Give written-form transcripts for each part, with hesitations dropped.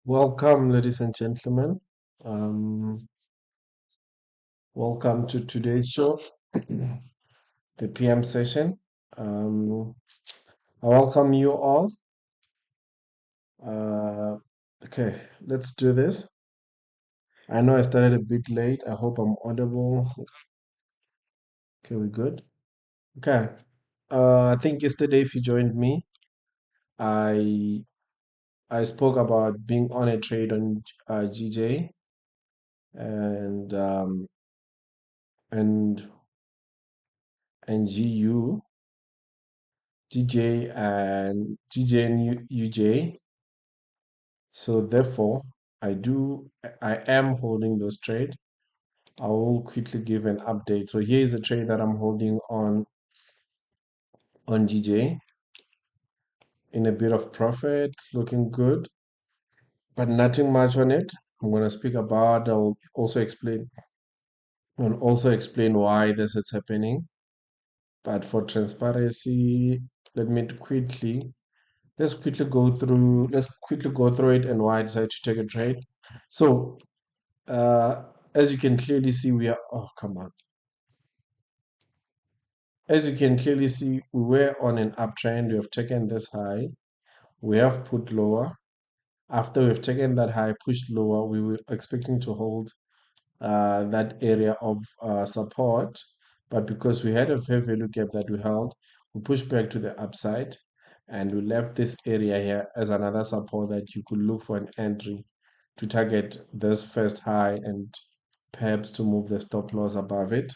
Welcome, ladies and gentlemen. Um, Welcome to today's show, the PM session. Um, I welcome you all. Uh, okay, let's do this. I know I started a bit late. I hope I'm audible. Okay, we good? Okay. I think yesterday, if you joined me, I I spoke about being on a trade on GJ and and and GU. GJ and UJ. So therefore, I am holding those trade. I will quickly give an update. So here is the trade that I'm holding on GJ in a bit of profit, looking good, but nothing much on it. I'm gonna speak about. I'll also explain why this is happening. But for transparency, let me quickly let's quickly go through it and why I decided to take a trade. So as you can clearly see, oh, come on. As you can clearly see, we were on an uptrend. We have taken this high. We have put lower. After we've taken that high, pushed lower, we were expecting to hold that area of support. But because we had a fair value gap that we held, we pushed back to the upside and we left this area here as another support that you could look for an entry to target this first high and perhaps to move the stop loss above it.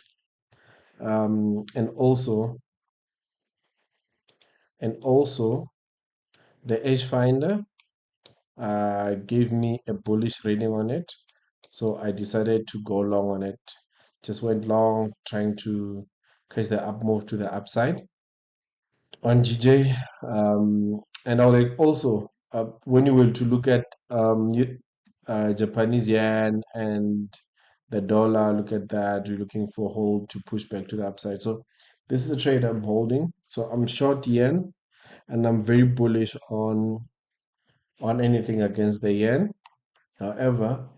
And also the edge finder gave me a bullish reading on it, so I decided to go long on it. Just went long, trying to catch the up move to the upside on GJ. And I will also, when you were to look at Japanese yen and the dollar, look at that. We're looking for hold to push back to the upside. So this is a trade I'm holding. So I'm short yen and I'm very bullish on anything against the yen. However,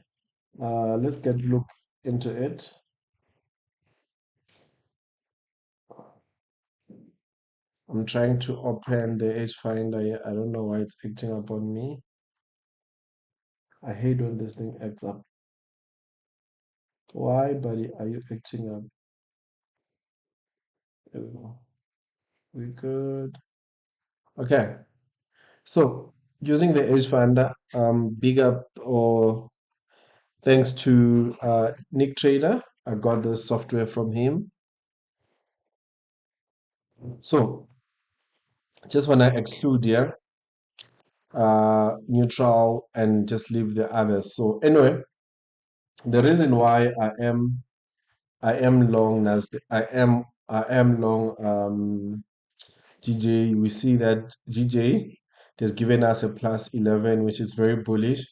let's get look into it. I'm trying to open the edge finder. I don't know why it's acting up on me. I hate when this thing acts up. Why, buddy, are you acting up? There we go. We good. Okay. So using the edge finder, big up or thanks to Nick Trader. I got the software from him. So just want to exclude here neutral and just leave the others. So anyway, the reason why I am long Nasdaq, I am long GJ. We see that GJ has given us a plus 11, which is very bullish,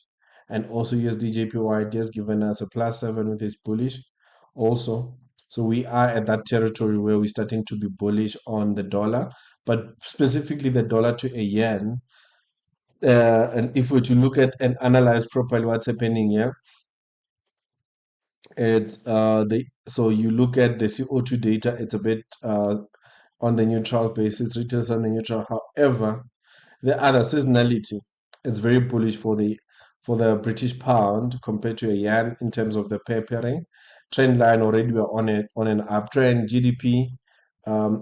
and also USDJPY has given us a plus 7, which is bullish also. So we are at that territory where we're starting to be bullish on the dollar, but specifically the dollar to a yen. And if we're to look at and analyze properly what's happening here, it's the so you look at the CO2 data, it's a bit on the neutral basis, retails on the neutral. However, the other seasonality, it's very bullish for the British pound compared to a yen in terms of the pair pairing. Trend line already we're on an uptrend. GDP,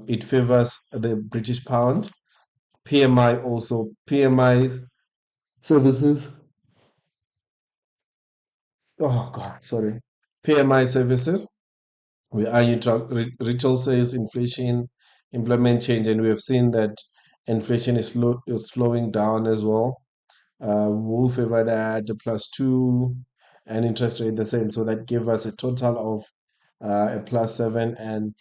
it favors the British pound. PMI also PMI services. Oh God, sorry. PMI services. We are neutral. Retail sales, inflation, employment change, and we have seen that inflation is slowing down as well. We'll favor that the +2 and interest rate the same. So that gave us a total of a +7. And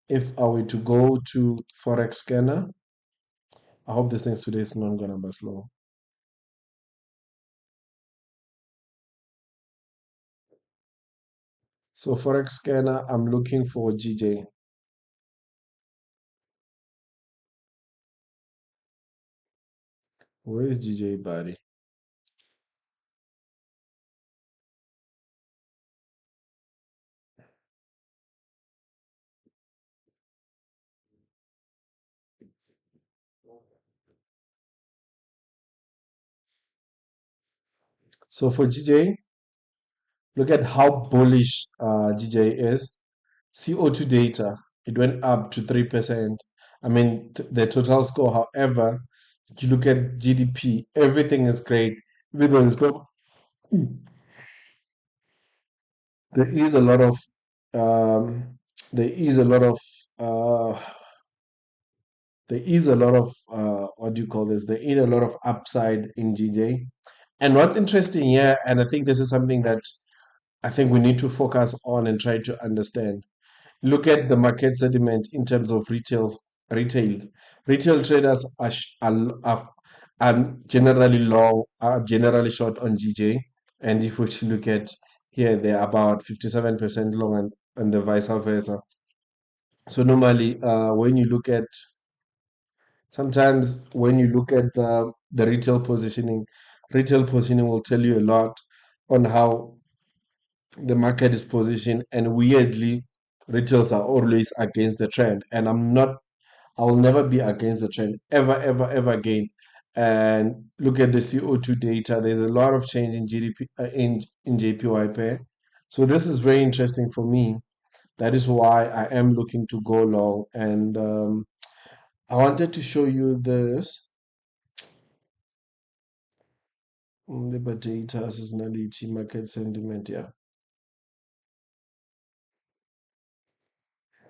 if I were to go to Forex Scanner, I hope this thing today is not gonna be slow. So Forex Scanner, I'm looking for GJ. Where is GJ, buddy? So for GJ, look at how bullish GJ is. CO2 data, it went up to 3%. I mean, the total score, however, you look at GDP, everything is great. Even though it's got, there is a lot of, there is a lot of, uh, there is a lot of, what do you call this? There is a lot of upside in GJ. And what's interesting here, and I think this is something that I think we need to focus on and try to understand. Look at the market sentiment in terms of retail. Retail traders are generally long, are generally short on GJ. And if we to look at here, they're about 57% long and the vice versa. So normally, when you look at sometimes when you look at the retail positioning will tell you a lot on how the market is positioned, and weirdly retails are always against the trend, and I will never be against the trend ever again. And look at the CO2 data, there's a lot of change in GDP, in JPY pair. So this is very interesting for me. That is why I am looking to go long. And I wanted to show you this labor data, seasonality, market sentiment. Yeah,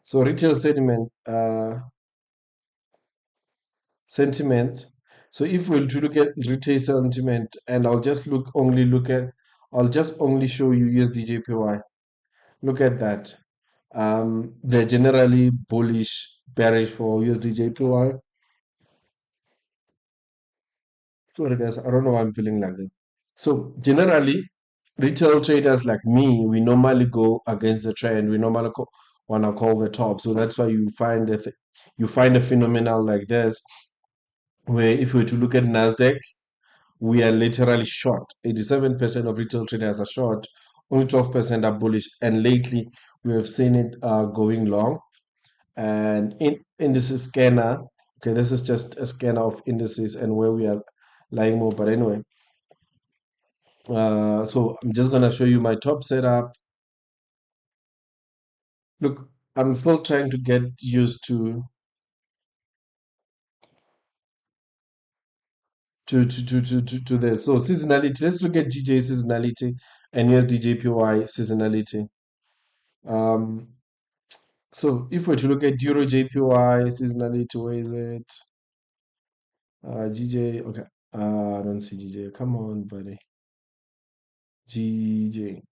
so retail sentiment. So if we'll to look at retail sentiment, and I'll just only show you USDJPY. Look at that. They're generally bullish, bearish for USDJPY. Sorry guys, I don't know why I'm feeling like this. So generally, retail traders like me, we normally go against the trend. We normally want to call the top. So that's why you find a phenomenal like this, where if we were to look at Nasdaq, we are literally short. 87% of retail traders are short, only 12% are bullish. And lately, we have seen it going long. And in indices scanner, okay, this is just a scanner of indices and where we are lying more. But anyway, so I'm just gonna show you my top setup. Look, I'm still trying to get used to this. So seasonality. Let's look at GJ seasonality and USDJPY seasonality. Um, So if we're to look at Euro JPY seasonality, where is it? GJ, okay. I don't see GJ. Come on, buddy. GJ.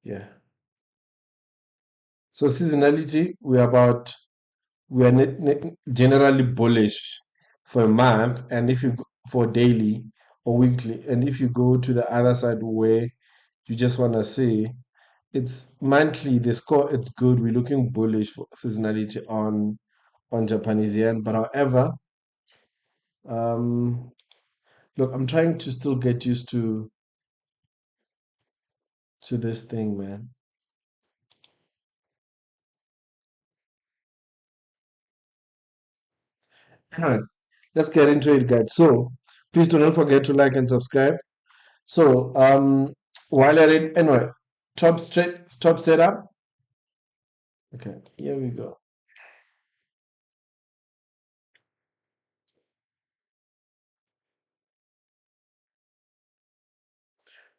Yeah. So seasonality, we are generally bullish for a month, and if you go for daily or weekly, and if you go to the other side where you just want to see it's monthly, the score it's good. We're looking bullish for seasonality on Japanese yen, but however, um, look, I'm trying to still get used to this thing, man. All right, let's get into it, guys. So please do not forget to like and subscribe. So while at it, anyway, top setup. Okay, here we go.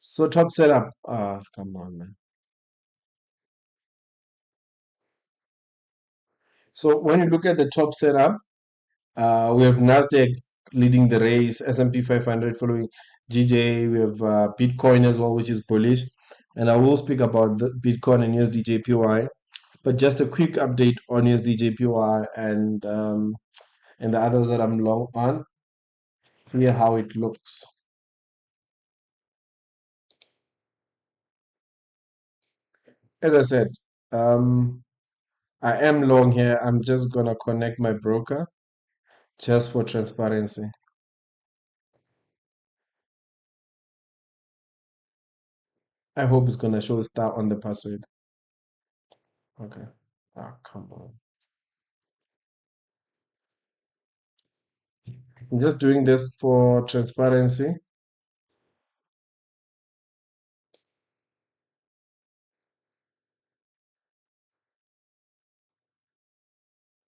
So top setup. Ah, come on, man. So when you look at the top setup, we have Nasdaq leading the race, S&P 500 following GJ. We have Bitcoin as well, which is bullish. And I will speak about the Bitcoin and USDJPY. But just a quick update on USDJPY and the others that I'm long on. Here how it looks. As I said, um, I am long here. I'm just gonna connect my broker just for transparency. I hope it's gonna show star on the password. Okay. Ah, come on. I'm just doing this for transparency.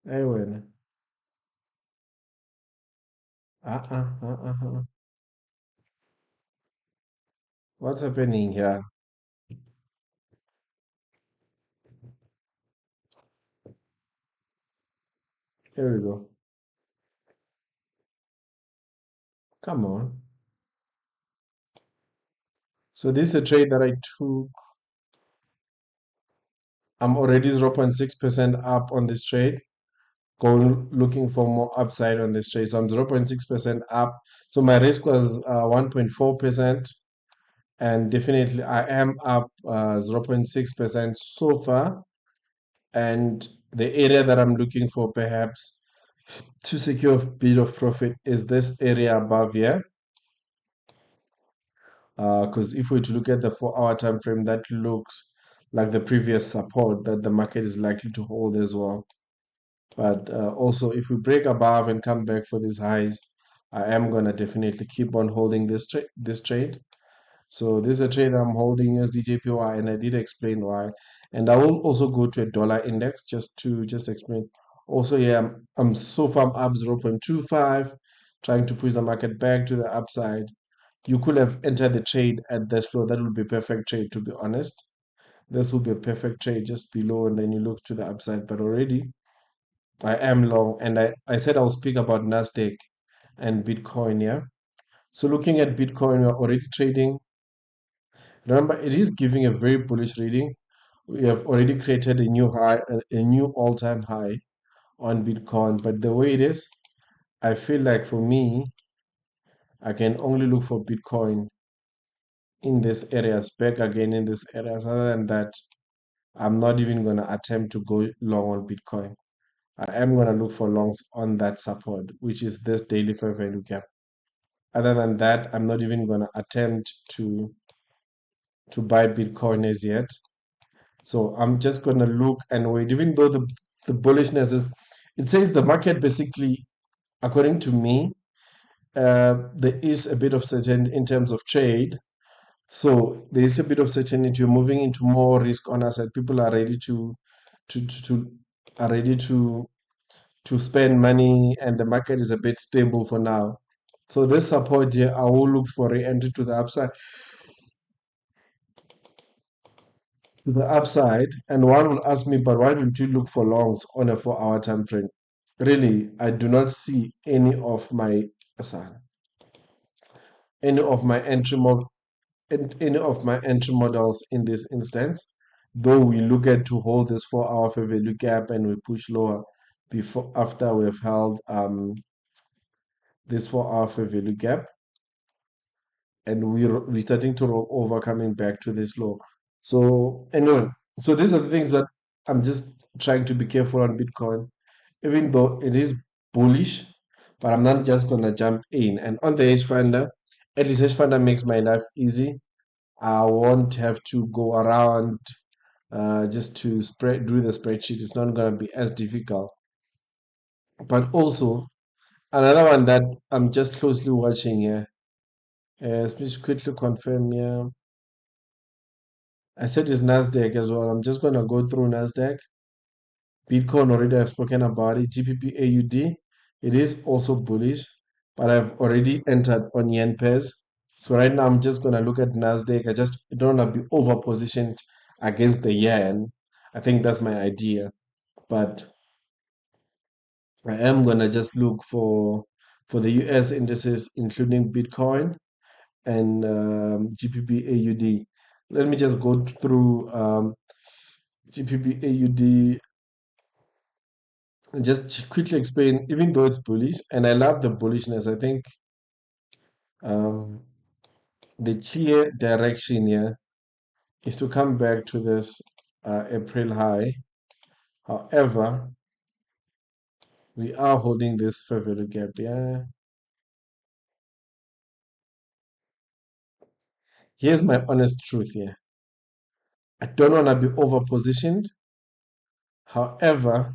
Hey, when. Uh. What's happening here? Here we go. Come on. So this is a trade that I took. I'm already 0.6% up on this trade. Going looking for more upside on this trade. So I'm 0.6% up. So my risk was 1.4%. And definitely I am up 0.6% so far. And the area that I'm looking for perhaps to secure a bit of profit is this area above here. Because if we were to look at the 4 hour time frame, that looks like the previous support that the market is likely to hold as well. But also, if we break above and come back for these highs, I am gonna definitely keep on holding this trade. So this is a trade I'm holding as DJPY, and I did explain why. And I will also go to a dollar index just explain. Also, yeah, I'm so far I'm up 0.25, trying to push the market back to the upside. You could have entered the trade at this floor. That would be a perfect trade, to be honest. This would be a perfect trade just below, and then you look to the upside. But already I am long, and I said I'll speak about Nasdaq and Bitcoin. Yeah. So looking at Bitcoin, we're already trading. Remember, it is giving a very bullish reading. We have already created a new high, a new all-time high on Bitcoin. But the way it is, I feel like for me, I can only look for Bitcoin in these areas, back again in these areas. Other than that, I'm not even going to attempt to go long on Bitcoin. I am going to look for longs on that support, which is this daily fair value gap. Other than that, I'm not even going to attempt to buy Bitcoin as yet. So I'm just going to look and wait, even though the bullishness is, it says the market basically, according to me, there is a bit of certainty in terms of trade. So there is a bit of certainty. You're moving into more risk on asset. People are ready to are ready to spend money, and the market is a bit stable for now. So this support here, I will look for re-entry to the upside. To the upside, and one will ask me, but why don't you look for longs on a 4 hour time frame? Really, I do not see sorry, any of my any of my entry models in this instance. Though we look at to hold this 4 hour fair value gap and we push lower before after we've held this 4 hour fair value gap, and we're starting to roll over, coming back to this low. So anyway, so these are the things that I'm just trying to be careful on Bitcoin, even though it is bullish, but I'm not just gonna jump in. And on the hedge funder, at least hedge funder makes my life easy. I won't have to go around just to do the spreadsheet. It's not gonna be as difficult. But also another one that I'm just closely watching here. Please quickly confirm here. I said it's Nasdaq as well. I'm just gonna go through Nasdaq. Bitcoin already I've spoken about it. GBP AUD, it is also bullish, but I've already entered on yen pairs. So right now I'm just gonna look at Nasdaq. I just don't wanna be over positioned against the yen. I think that's my idea. But I am gonna just look for the US indices, including Bitcoin and GBP AUD. Let me just go through GBP AUD and just quickly explain, even though it's bullish, and I love the bullishness. I think um, the clear direction here is to come back to this April high. However, we are holding this fair value gap. Yeah. Here's my honest truth here. I don't want to be over positioned. However,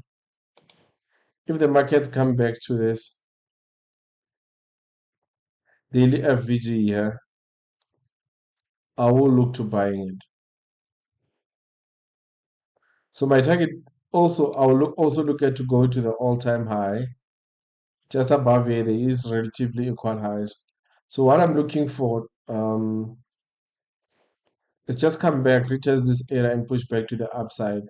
if the markets come back to this daily FVG here, I will look to buying it. So my target Also, also look at to go to the all-time high. Just above here, there is relatively equal highs. So what I'm looking for is just come back, retest this area and push back to the upside.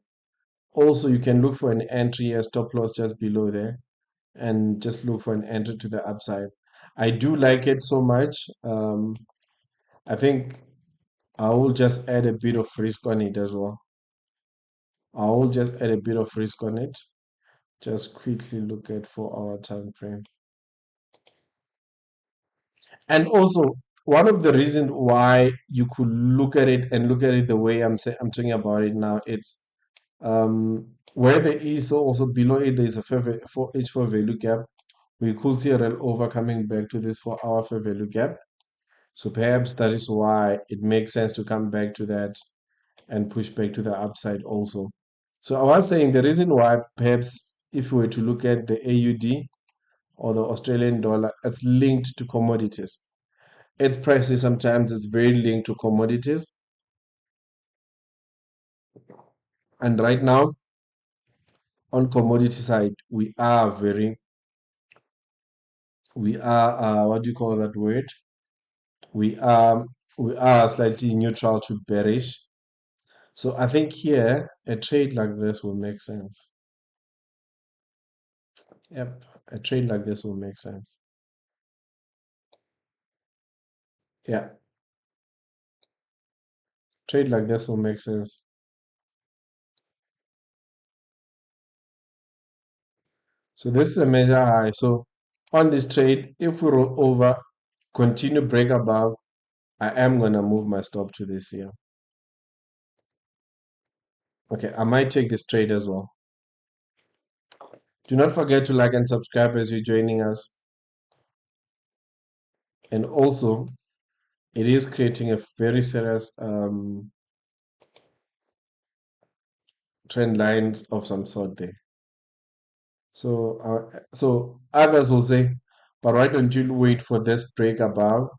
Also, you can look for an entry, a stop loss just below there, and just look for an entry to the upside. I do like it so much. I think I will just add a bit of risk on it as well. I will just add a bit of risk on it. Just quickly look at 4 hour time frame. And also, one of the reasons why you could look at it and look at it the way I'm talking about it now, it's where there is also below it, there's a for H4 value gap. We could see a rollover coming back to this 4 hour fair value gap. So perhaps that is why it makes sense to come back to that and push back to the upside also. So I was saying the reason why perhaps if we were to look at the AUD or the Australian dollar, it's linked to commodities. Its prices sometimes is very linked to commodities. And right now, on commodity side, we are what do you call that word? We are we are slightly neutral to bearish. So I think here a trade like this will make sense. Yep, a trade like this will make sense. Yeah, trade like this will make sense. So this is a measure high. So on this trade, if we roll over, continue break above, I am gonna move my stop to this here. Okay, I might take this trade as well. Do not forget to like and subscribe as you're joining us. And also, it is creating a very serious trend lines of some sort there. So others will say, but why don't you wait for this break above,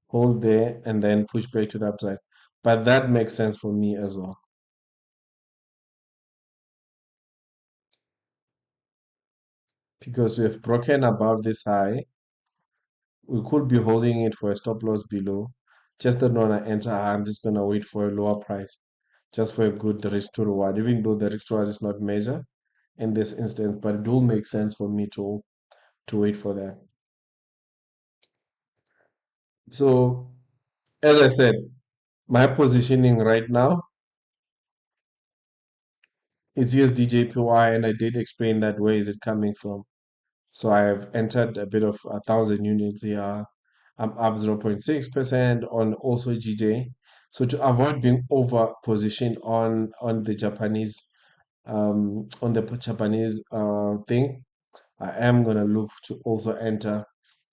hold there, and then push back to the upside? But that makes sense for me as well. Because we have broken above this high, we could be holding it for a stop loss below. Just don't want to enter. I'm just gonna wait for a lower price, just for a good risk to reward. Even though the risk to reward is not measured in this instance, but it will make sense for me to wait for that. So as I said, my positioning right now is USDJPY, and I did explain that where is it coming from. So I have entered a bit of 1,000 units here. I'm up 0.6% on also GJ. So to avoid being over positioned on the Japanese thing, I am gonna look to also enter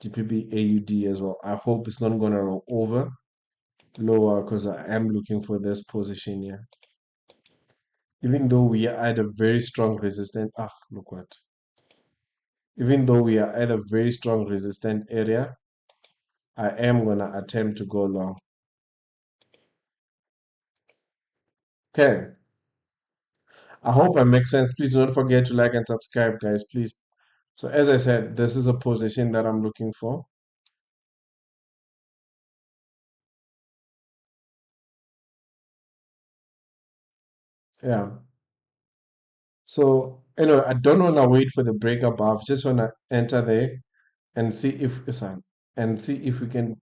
GPB AUD as well. I hope it's not gonna roll over lower because I am looking for this position here. Even though we are at a very strong resistance, look what. Even though we are at a very strong resistant area, I am gonna attempt to go long. Okay. I hope I make sense. Please do not forget to like and subscribe, guys, please. So as I said, this is a position that I'm looking for. Yeah. So anyway, I don't want to wait for the break above. Just want to enter there and see if we can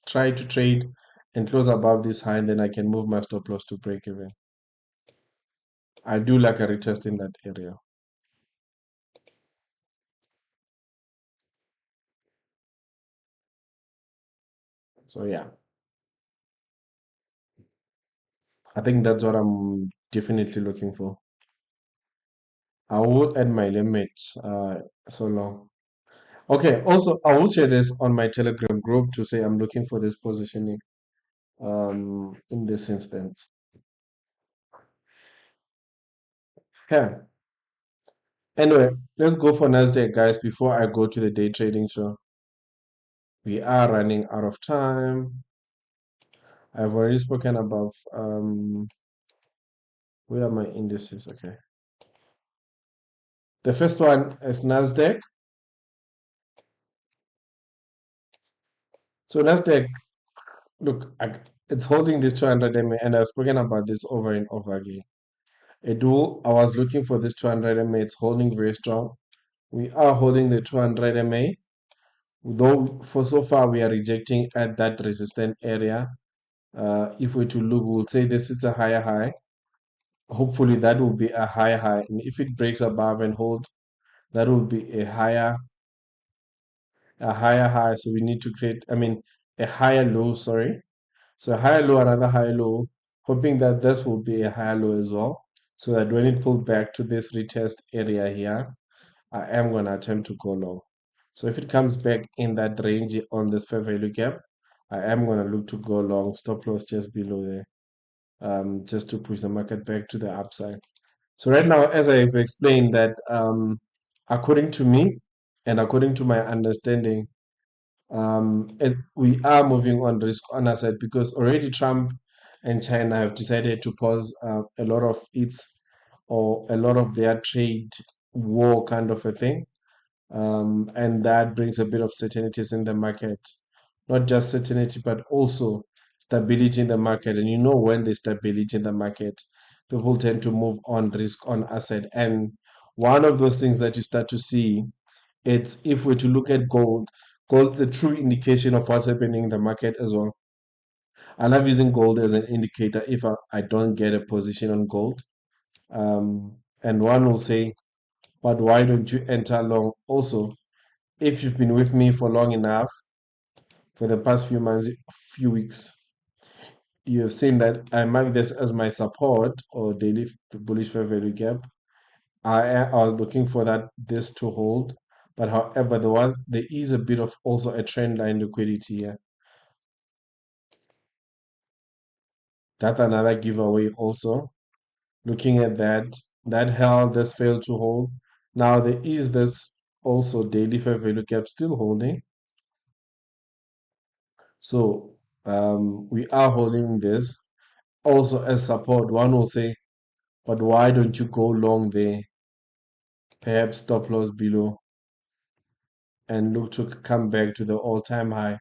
try to trade and close above this high, and then I can move my stop loss to break even. I do like a retest in that area. So yeah, I think that's what I'm definitely looking for. I will add my limit so long. Okay, also I will share this on my Telegram group to say I'm looking for this positioning in this instance. Yeah. Anyway, let's go for Nasdaq, guys, before I go to the day trading show. We are running out of time. I've already spoken about where are my indices? Okay. The first one is Nasdaq. So Nasdaq, look, it's holding this 200 MA, and I've spoken about this over and over again. I was looking for this 200 MA. It's holding very strong. We are holding the 200 MA, though for so far we are rejecting at that resistant area. If we to look, we'll say this is a higher high. Hopefully that will be a higher high, and if it breaks above and hold, that will be a higher high. So we need to create, I mean, a higher low. Sorry. So a higher low, another higher low, hoping that this will be a higher low as well. So that when it pulls back to this retest area here, I am going to attempt to go long. So if it comes back in that range on this fair value gap, I am going to look to go long, stop loss just below there, just to push the market back to the upside. So right now, as I've explained that, according to me and according to my understanding, we are moving on risk on asset because already Trump and China have decided to pause a lot of its or a lot of their trade war kind of a thing. And that brings a bit of certainties in the market. Not just certainty, but also stability in the market. And you know, when there's stability in the market, people tend to move on risk on asset. And one of those things that you start to see, it's if we're to look at gold, gold is a true indication of what's happening in the market as well. I love using gold as an indicator if I don't get a position on gold. And one will say, but why don't you enter long? Also, if you've been with me for long enough, for the past few months, few weeks, you have seen that I mark this as my support or daily bullish fair value gap. I was looking for this to hold, but however, there is a bit of also a trend line liquidity here. That's another giveaway also. Looking at that held, this failed to hold. Now there is this also daily fair value gap still holding. So we are holding this also as support. One will say, but why don't you go long there? Perhaps stop loss below and look to come back to the all-time high.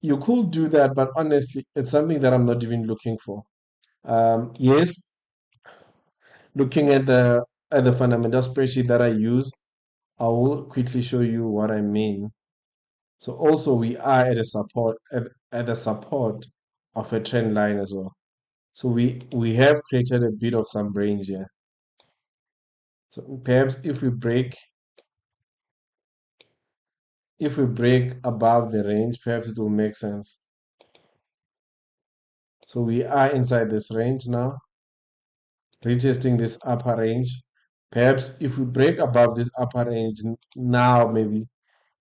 You could do that, but honestly, it's something that I'm not even looking for. Yes, looking at the fundamental spreadsheet that I use, I will quickly show you what I mean. So also we are at a support of a trend line as well. So we have created a bit of some range here. So perhaps if we break above the range, perhaps it will make sense. So we are inside this range now, retesting this upper range. Perhaps if we break above this upper range now, maybe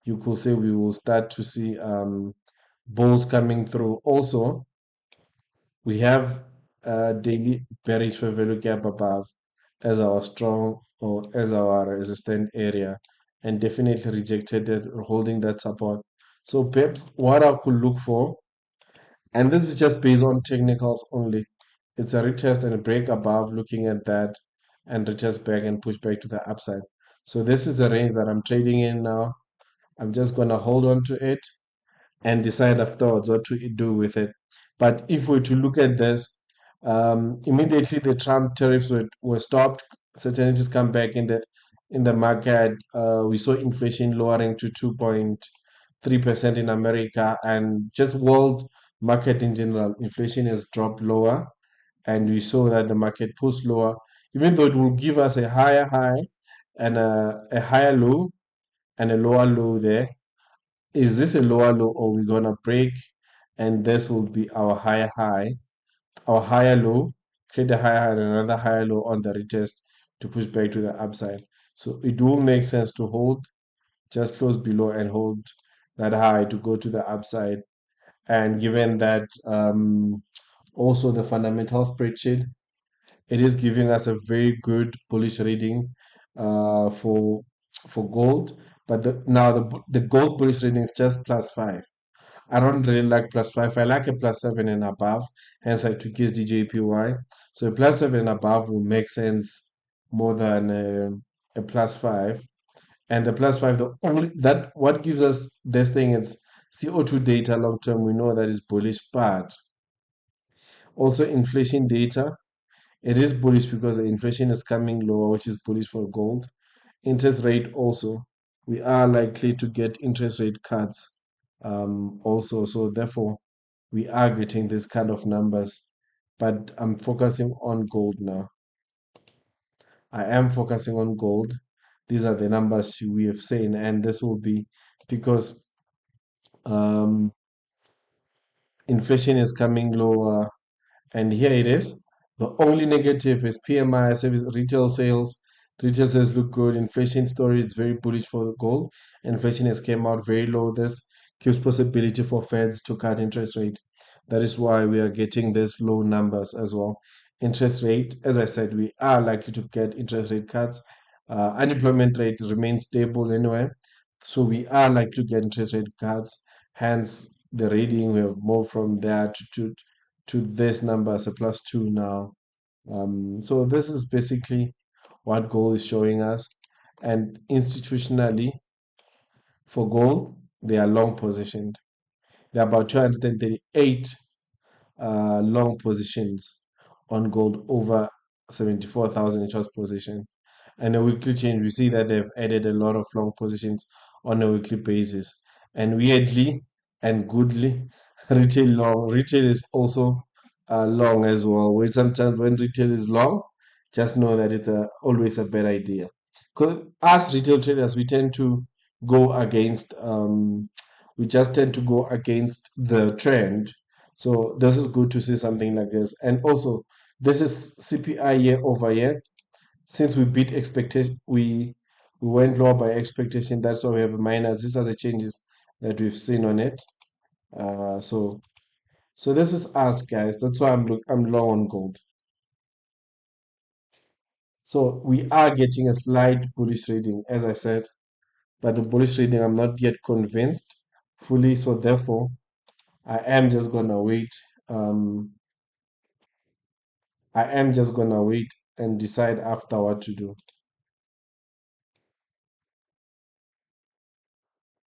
you could say we will start to see bulls coming through. Also, we have a daily bearish fair value gap above as our strong or as our resistant area, and definitely rejected it, holding that support. So perhaps what I could look for, and this is just based on technicals only, it's a retest and a break above, looking at that, and retest back and push back to the upside. So this is the range that I'm trading in now. I'm just gonna hold on to it and decide afterwards what to do with it. But if we to look at this, immediately the Trump tariffs were stopped, certainties come back in the market. We saw inflation lowering to 2.3% in America, and just world market in general, inflation has dropped lower, and we saw that the market pushed lower, even though it will give us a higher high and a higher low and a lower low there. Is this a lower low, or we gonna break and this will be our higher high, our higher low, create a higher high and another higher low on the retest to push back to the upside. So it will make sense to hold, just close below and hold that high to go to the upside. And given that also the fundamental spreadsheet, it is giving us a very good bullish reading for gold. But now the gold bullish reading is just +5. I don't really like +5. I like a +7 and above. Hence, I took USDJPY. So a +7 and above will make sense more than a plus 5, and the plus 5, the only that what gives us this thing is CO2 data long term. We know that is bullish, but also inflation data, it is bullish because the inflation is coming lower, which is bullish for gold. Interest rate also, we are likely to get interest rate cuts also. So therefore, we are getting this kind of numbers. But I'm focusing on gold now. I am focusing on gold. These are the numbers we have seen, and this will be because um, inflation is coming lower. And here it is. The only negative is PMI, service retail sales. Retail sales look good. Inflation story is very bullish for the gold. Inflation has came out very low. This gives possibility for Feds to cut interest rate. That is why we are getting these low numbers as well. Interest rate, as I said, we are likely to get interest rate cuts. Unemployment rate remains stable anyway. So we are likely to get interest rate cuts. Hence, the reading we have moved from there to this number as a plus 2 now. So this is basically what gold is showing us. And institutionally, for gold, they are long positioned. There are about 238 long positions on gold over 74,000 in short position. And a weekly change, we see that they've added a lot of long positions on a weekly basis. And weirdly and goodly, retail long. Retail is also long as well. Where sometimes when retail is long, just know that it's always a bad idea. Because as retail traders, we tend to go against, we just tend to go against the trend. So this is good to see something like this. And also, this is CPI year over year. Since we beat expectation, we went lower by expectation. That's why we have a minus. These are the changes that we've seen on it. So this is us, guys. That's why I'm low on gold. So we are getting a slight bullish reading, as I said, but the bullish reading I'm not yet convinced fully. So therefore, I am just gonna wait. Um, I am just gonna wait and decide after what to do.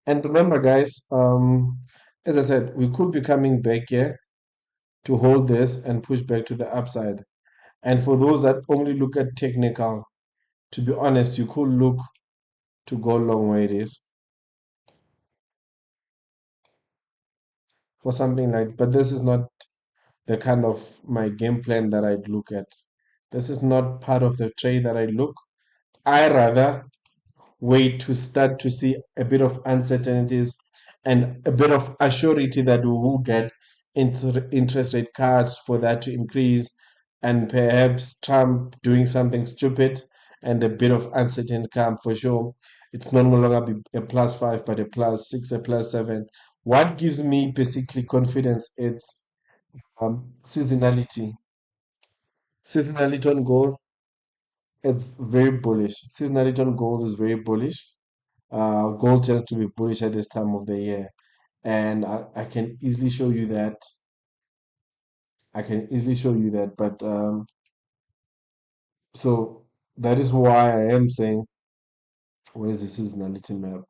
And remember, guys, as I said, we could be coming back here to hold this and push back to the upside. And for those that only look at technical, to be honest, you could look to go long where it is for something like, but this is not the kind of my game plan that I'd look at. This is not part of the trade that I look. I rather wait to start to see a bit of uncertainties and a bit of assurity that we will get interest rate cuts for that to increase, and perhaps Trump doing something stupid and a bit of uncertainty come for sure. It's no longer be a plus 5, but a plus 6, a plus 7. What gives me basically confidence? It's seasonality. Seasonality on gold, it's very bullish. Seasonality on gold is very bullish. Gold tends to be bullish at this time of the year, and I can easily show you that. I can easily show you that, but so that is why I am saying, where's the seasonality map?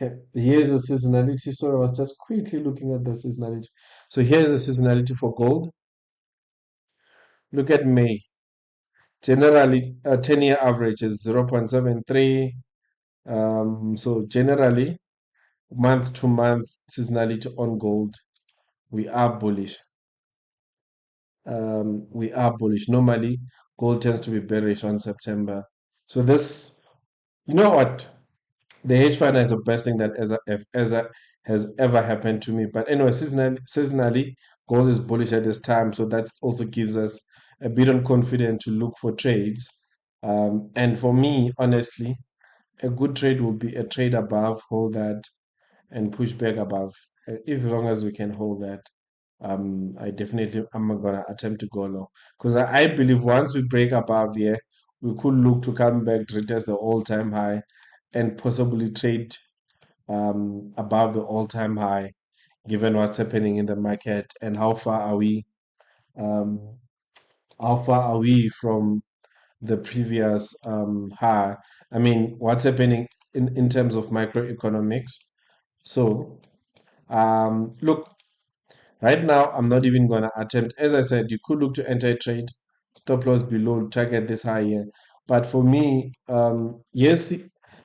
Okay, here's the seasonality. So I was just quickly looking at the seasonality. So here's the seasonality for gold. Look at May. Generally, a 10-year average is 0.73. So generally, month to month seasonality on gold, we are bullish. We are bullish. Normally, gold tends to be bearish on September. So this, you know what? The hedge fund is the best thing that has ever happened to me. But anyway, seasonally, gold is bullish at this time, so that also gives us a bit of confidence to look for trades. And for me, honestly, a good trade would be a trade above, hold that, and push back above. If long as we can hold that, I definitely am gonna attempt to go low because I believe once we break above here, we could look to come back, retest the all-time high, and possibly trade above the all-time high, given what's happening in the market and um, how far are we from the previous high? I mean, what's happening in terms of microeconomics? So, look, right now, I'm not even going to attempt. As I said, you could look to enter a trade, stop loss below, target this high here. But for me, yes,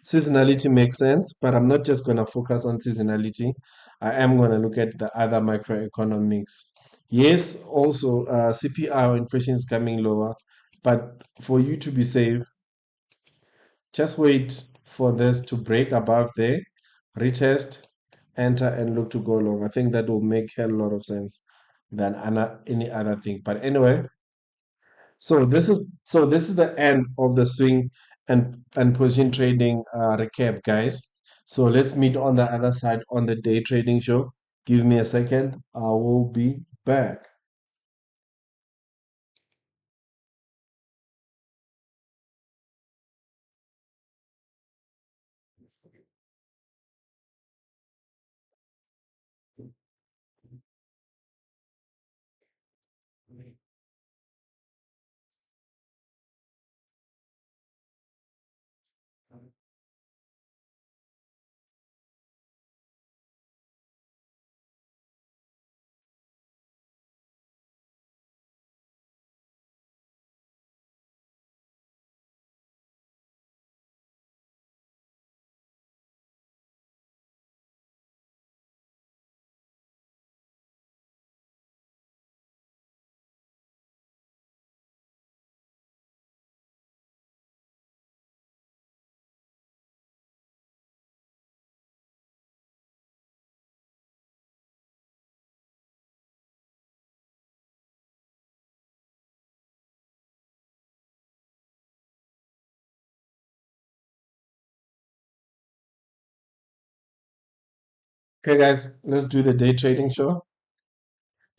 seasonality makes sense, but I'm not just going to focus on seasonality. I am going to look at the other microeconomics. Yes, also CPI or inflation is coming lower, but for you to be safe, just wait for this to break above there, retest, enter, and look to go long. I think that will make a lot of sense than any other thing. But anyway, so this is the end of the swing and position trading recap, guys. So let's meet on the other side on the day trading show. Give me a second. I will be back. Okay, guys, let's do the day trading show.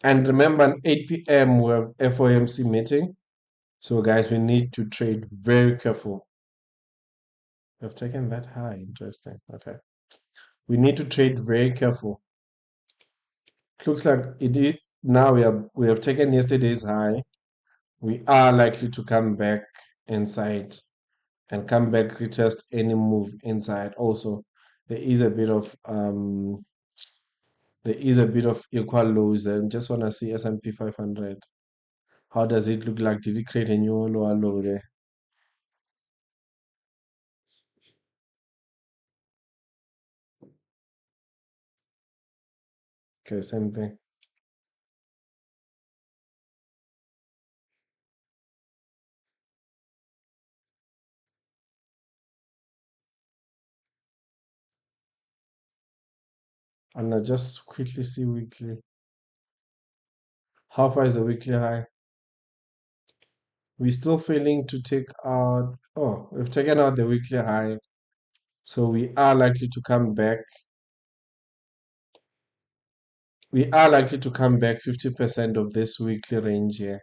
And remember, at 8 p.m. we have FOMC meeting. So, guys, we need to trade very careful. We've taken that high. Interesting. Okay. We need to trade very careful. It looks like now we have taken yesterday's high. We are likely to come back inside and come back retest any move inside. Also, there is a bit of equal lows there. Just wanna see S&P 500. How does it look like? Did it create a new lower low there? Okay, same thing. And I just quickly see weekly. How far is the weekly high? We're still failing to take out. Oh, we've taken out the weekly high. So we are likely to come back. We are likely to come back 50% of this weekly range here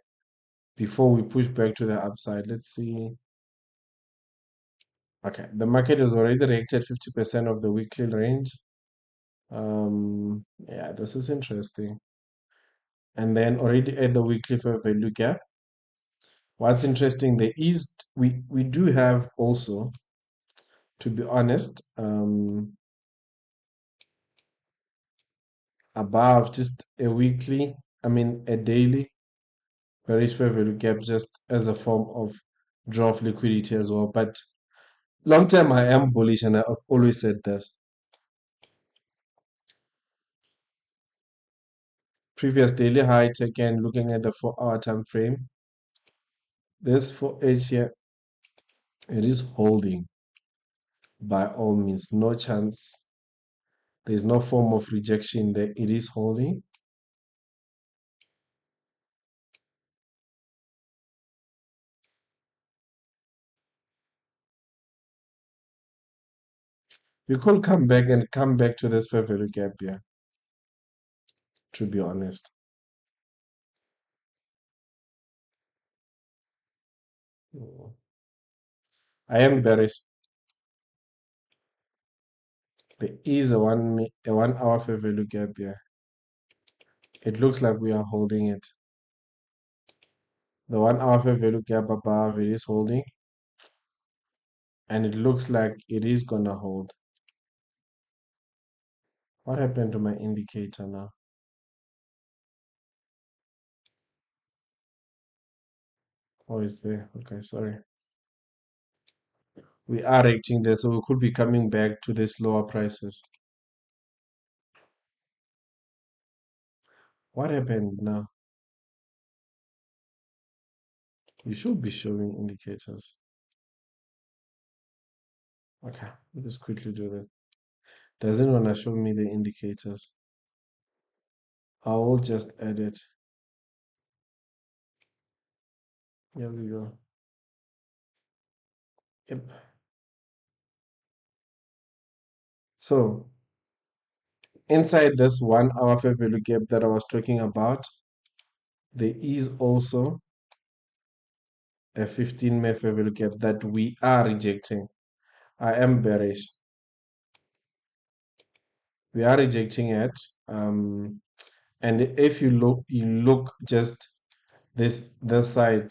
before we push back to the upside. Let's see. Okay, the market has already reacted 50% of the weekly range. Yeah, this is interesting. And then already at the weekly fair value gap. What's interesting, there is we do have also, to be honest, above just a weekly, I mean a daily bearish fair value gap just as a form of draw of liquidity as well. But long term, I am bullish, and I've always said this. Previous daily high taken, looking at the 4-hour time frame. This 4H here, it is holding by all means. No chance. There's no form of rejection there. It is holding. We could come back to this fair value gap here, to be honest. I am bearish. There is a 1 hour fair value gap here. It looks like we are holding it. The 1 hour fair value gap above it is holding, and it looks like it is gonna hold. What happened to my indicator now? Oh, it's there. Okay, sorry. We are reaching there, so we could be coming back to these lower prices. What happened now? You should be showing indicators. Okay, let's quickly do that. Doesn't want to show me the indicators. I will just add it. Here we go. Yep. So inside this 1 hour fair value gap that I was talking about, there is also a 15 minute fair value gap that we are rejecting. I am bearish. We are rejecting it. And if you look just this side,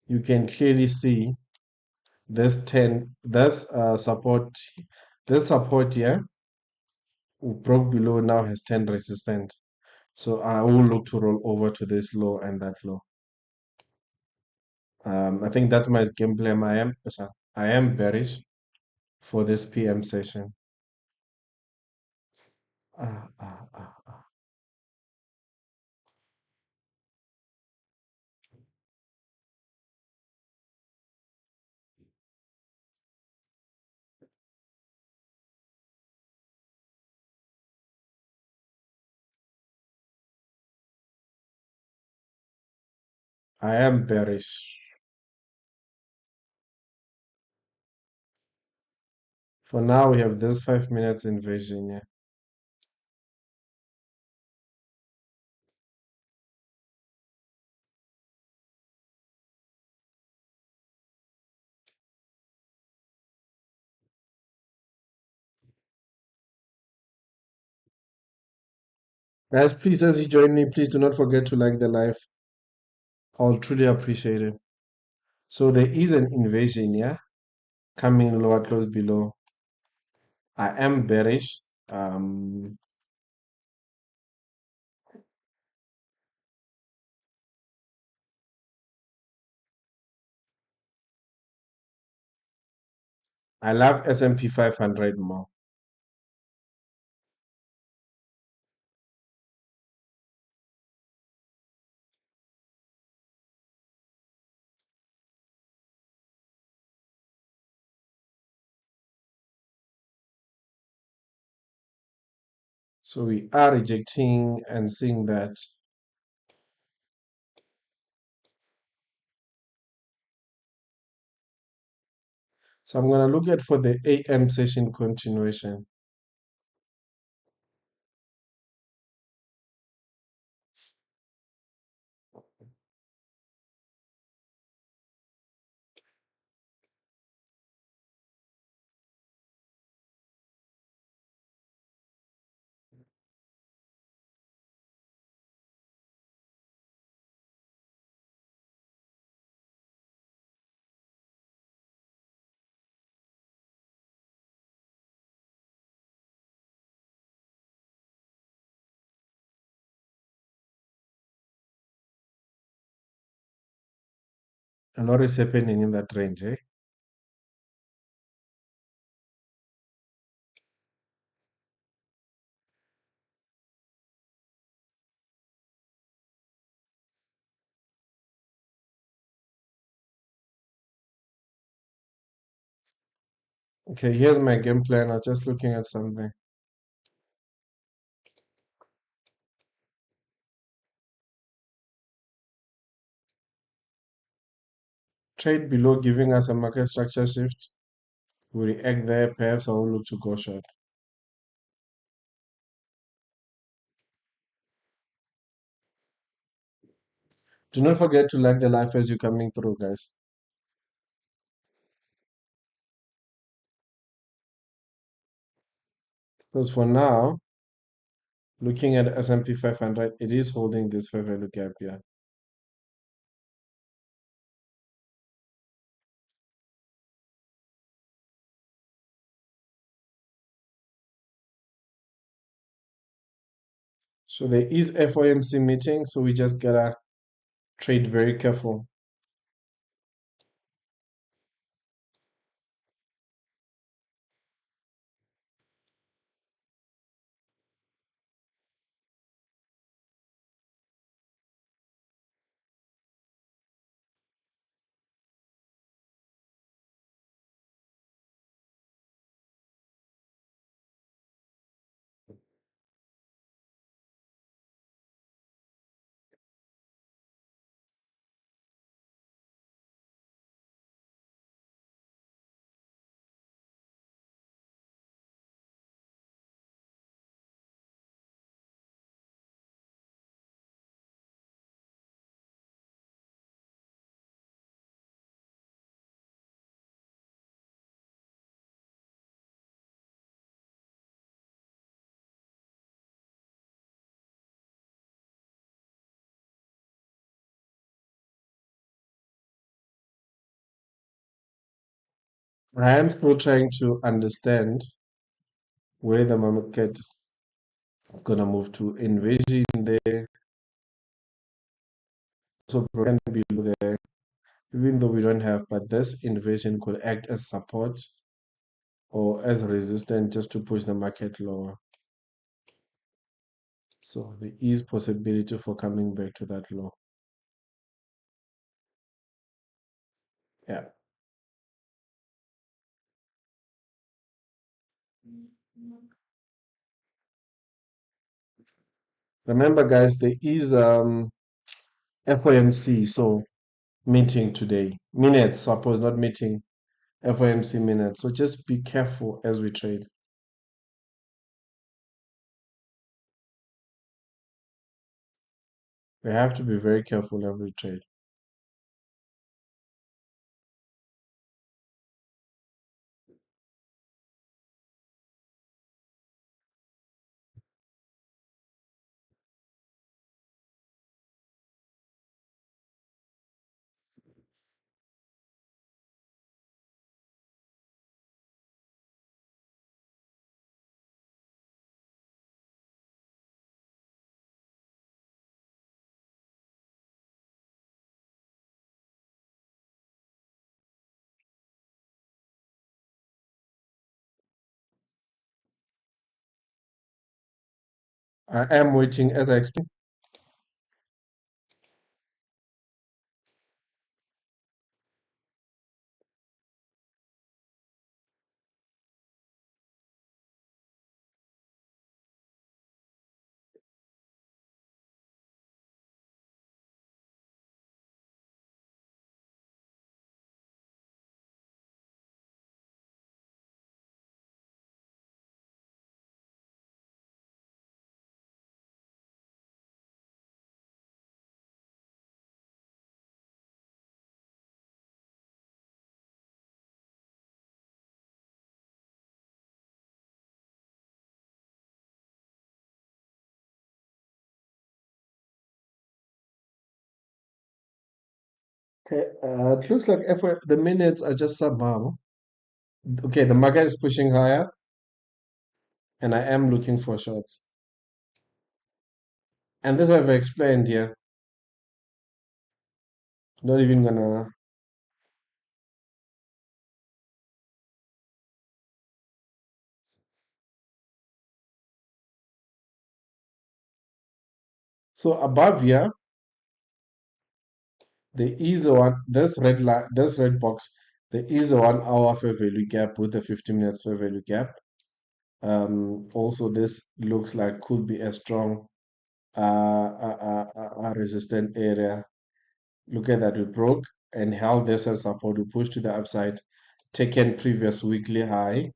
you can clearly see this support here broke below, now has 10 resistant. So I will look to roll over to this low and that low. I think that's my game plan. I am bearish for this PM session. Ah, ah, ah, ah. I am bearish. For now, we have this 5 minutes inversion here. Guys, please, as you join me, please do not forget to like the live. I'll truly appreciate it. So there is an inversion here coming lower close below. I am bearish. I love S&P 500 more. So we are rejecting and seeing that. So I'm going to look at for the AM session continuation. A lot is happening in that range, eh? Okay, here's my game plan. I was just looking at something. Trade below giving us a market structure shift. We react there, perhaps I will look to go short. Do not forget to like the live as you're coming through, guys. Because for now, looking at S&P 500, it is holding this fair value gap here. So there is FOMC meeting, so we just gotta trade very careful. I am still trying to understand where the market is gonna move to. Invasion there, so can be there, even though we don't have, but this invasion could act as support or as resistance just to push the market lower. So there is possibility for coming back to that low. Yeah. Remember, guys, there is FOMC, so meeting today. Minutes, suppose not meeting, FOMC minutes. So just be careful as we trade. We have to be very careful every trade. I am waiting as I explained. Okay, it looks like the minutes are just somehow. Okay, the market is pushing higher, and I am looking for shorts. And this I've explained here. Not even gonna. So above here, there is a one. This red line, this red box. There is a 1 hour fair value gap with a 50 minutes fair value gap. Also, this looks like could be a strong resistant area. Look at that, we broke and held this as support. We pushed to the upside, taken previous weekly high.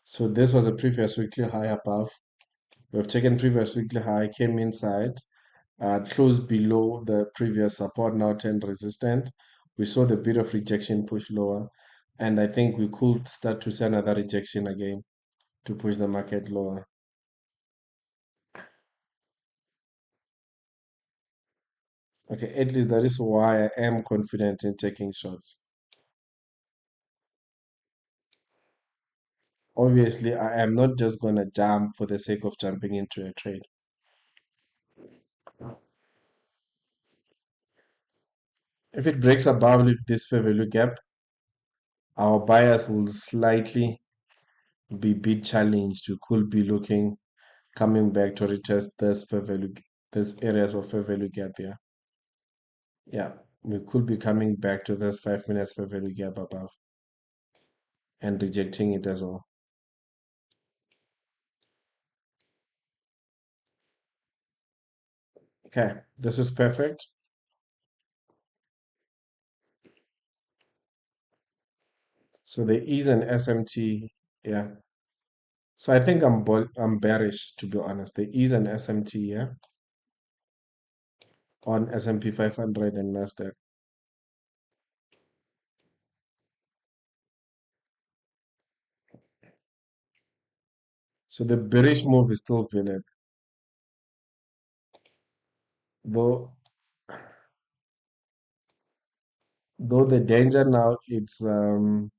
So this was a previous weekly high above. We've taken previous weekly high, came inside, closed below the previous support, now turned resistant. We saw the bit of rejection push lower, and I think we could start to see another rejection again. to push the market lower. Okay, at least that is why I am confident in taking shots. Obviously, I am not just gonna jump for the sake of jumping into a trade. If it breaks above this fair value gap, our buyers will slightly be bit challenged. You could be looking coming back to retest this fair value, this areas of fair value gap here. Yeah, we could be coming back to this 5 minutes fair value gap above and rejecting it as well. Okay, this is perfect. So there is an SMT, yeah. So I think I'm bearish, to be honest. There is an SMT, yeah, on S&P 500 and Nasdaq. So the bearish move is still valid, though though the danger now it's the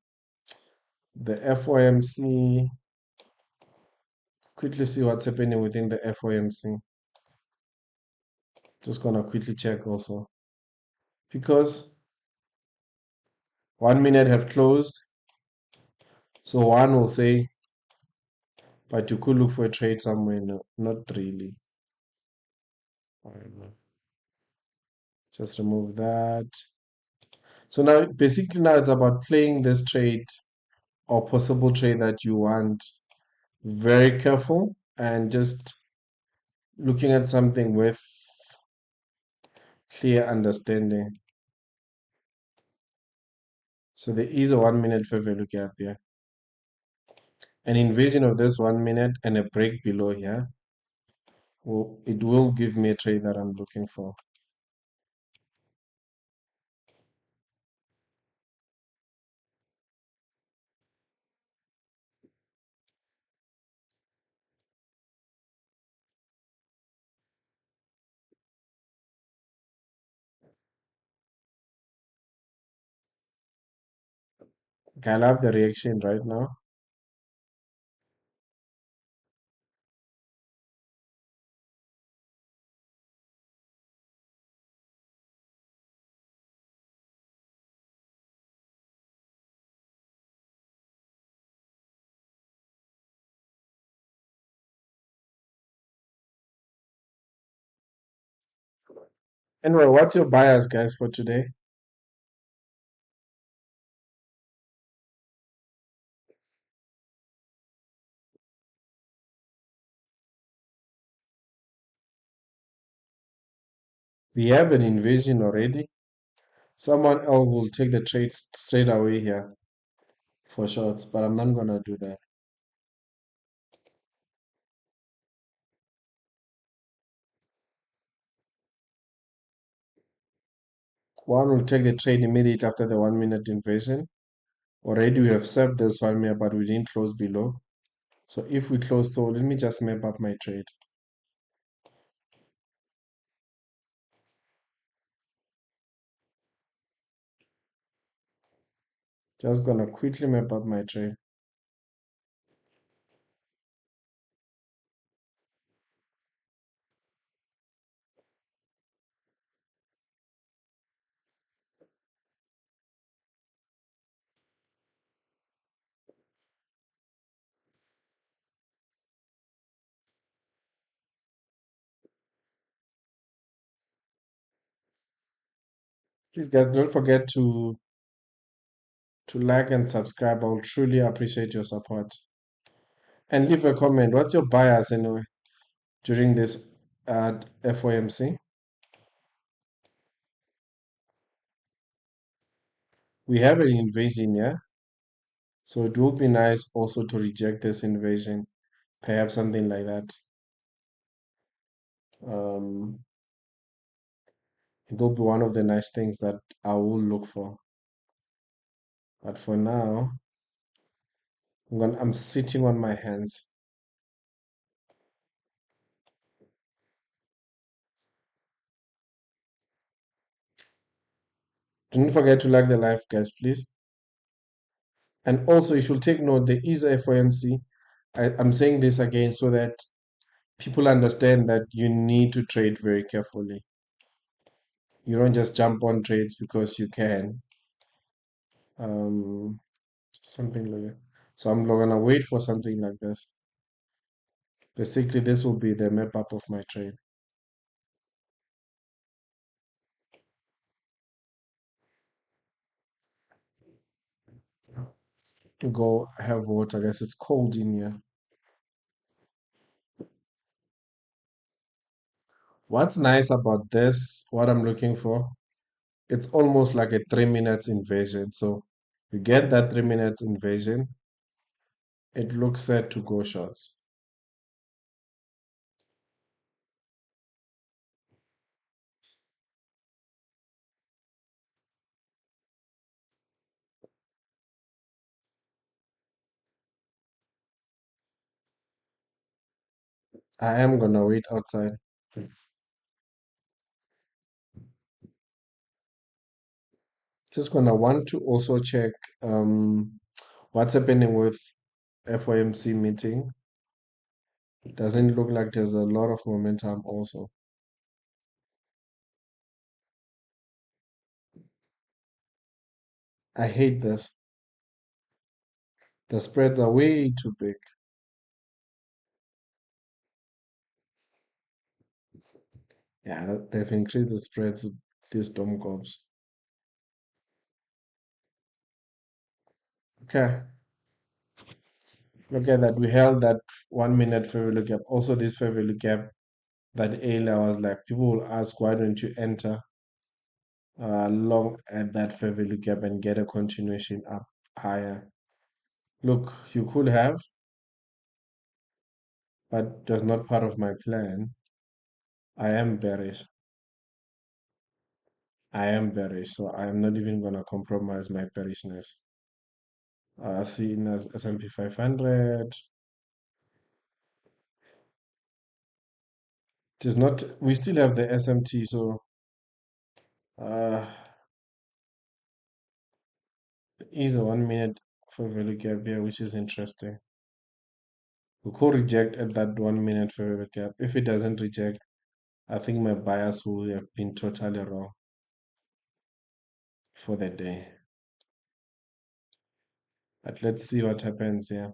FOMC. Quickly see what's happening within the FOMC. Just gonna quickly check also because 1 minute have closed. So one will say, but you could look for a trade somewhere. No, not really. Just remove that. So now basically now it's about playing this trade or possible trade that you want very careful and just looking at something with clear understanding. So there is a 1 minute fair value gap here. An invasion of this 1 minute and a break below here. Well, it will give me a trade that I'm looking for. Okay, I love the reaction right now. Anyway, what's your bias, guys, for today? We have an invasion already. Someone else will take the trade straight away here for shorts, but I'm not gonna do that. One will take the trade immediately after the 1 minute invasion. Already we have served this 1 minute, but we didn't close below. So if we close, so let me just map up my trade. Just gonna quickly map up my trade. Please guys, don't forget to like and subscribe. I will truly appreciate your support. And leave a comment. What's your bias anyway during this FOMC? We have an invasion, yeah? So it would be nice also to reject this invasion. Perhaps something like that. Um, it will be one of the nice things that I will look for. But for now, I'm sitting on my hands. Don't forget to like the live, guys, please. And also, you should take note there is a FOMC. I'm saying this again so that people understand that you need to trade very carefully. You don't just jump on trades because you can. Um, something like that. So I'm gonna wait for something like this. Basically, this will be the map up of my trade. Go have water, guys. It's cold in here. What's nice about this, what I'm looking for, it's almost like a 3 minutes invasion. So you get that 3 minutes invasion, it looks set to go shorts. I am gonna wait outside. Just gonna want to also check what's happening with FOMC meeting. It doesn't look like there's a lot of momentum also. I hate this. The spreads are way too big. Yeah, they've increased the spreads with these dumb gobs. Okay, look at that. We held that 1 minute fair value gap. Also, this fair value gap that earlier was like, people will ask, why don't you enter long at that fair value gap and get a continuation up higher? Look, you could have, but that's not part of my plan. I am bearish. I am bearish, so I am not even gonna compromise my bearishness. Seen as S&P 500. It is not. We still have the SMT, so uh, is a 1 minute for value gap here, which is interesting. We could reject at that 1 minute for value gap. If it doesn't reject, I think my bias will have been totally wrong for the day. But let's see what happens here.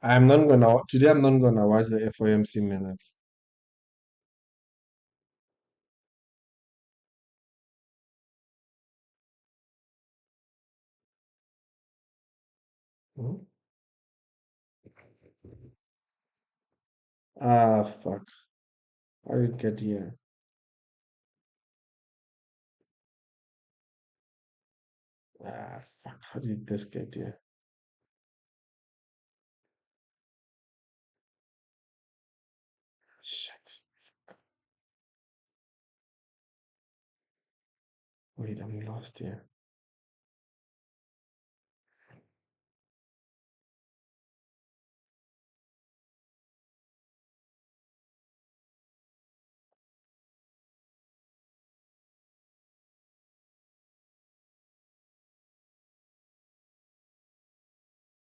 Today I'm not gonna watch the FOMC minutes. Mhm. Ah, fuck. How did it get here? Ah, fuck. How did this get here? Shit. Wait, I'm lost here.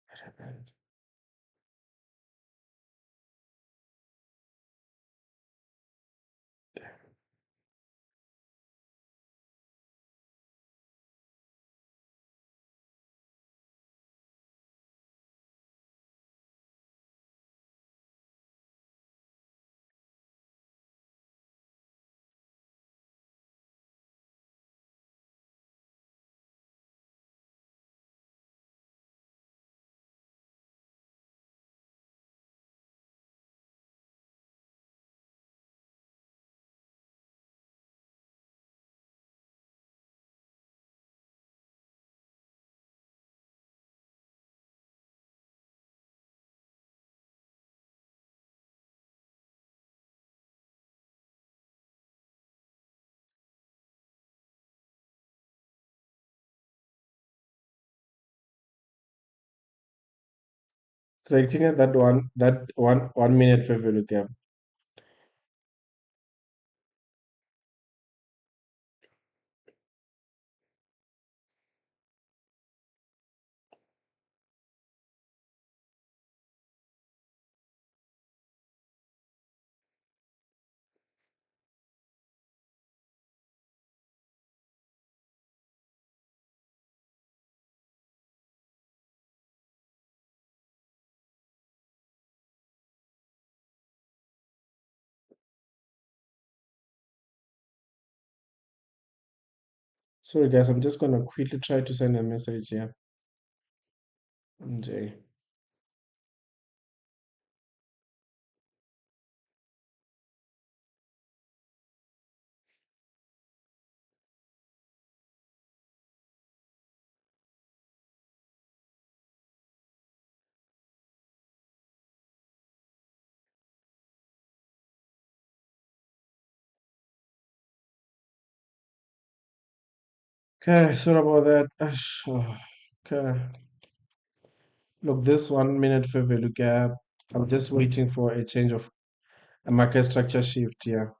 What happened? Striking at that one minute fair value gap. Sorry guys, I'm just gonna quickly try to send a message here. MJ. Okay, sorry about that. Okay. Look, this 1 minute fair value gap. I'm just waiting for a change of a market structure shift here.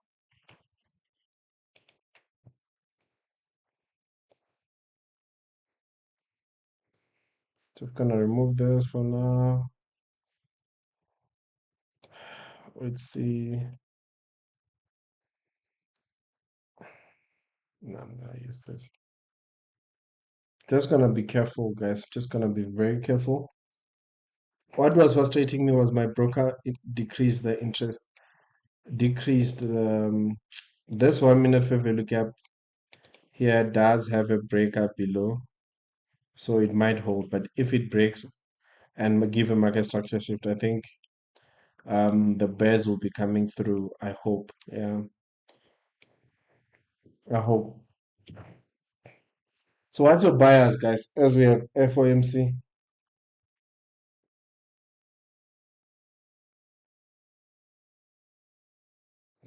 Just gonna remove this for now. Let's see. No, I'm gonna use this. Just gonna be careful, guys. Just gonna be very careful. What was frustrating me was my broker decreased the interest, decreased this 1 minute fair value gap here does have a breakup below, so it might hold. But if it breaks and give a market structure shift, I think the bears will be coming through. I hope. Yeah, I hope. So what's your bias, guys? As we have FOMC.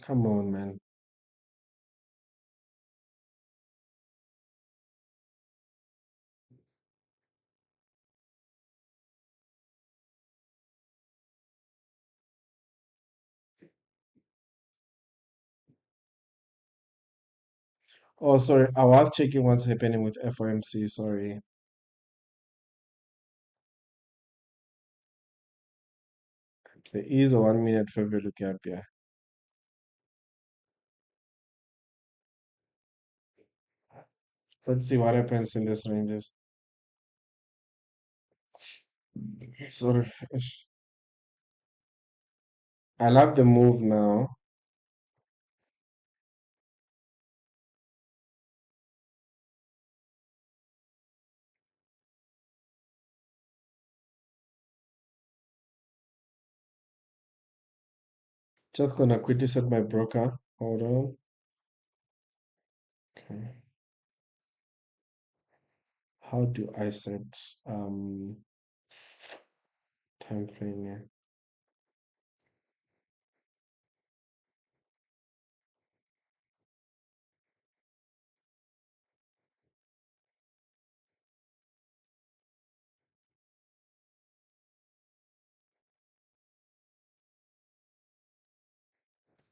Come on, man. Oh, sorry. I was checking what's happening with FOMC. Sorry. There is a 1 minute fair value gap. Yeah. Let's see what happens in these ranges. Sorry. I love the move now. Just gonna quickly set my broker. Hold on. Okay. How do I set time frame here?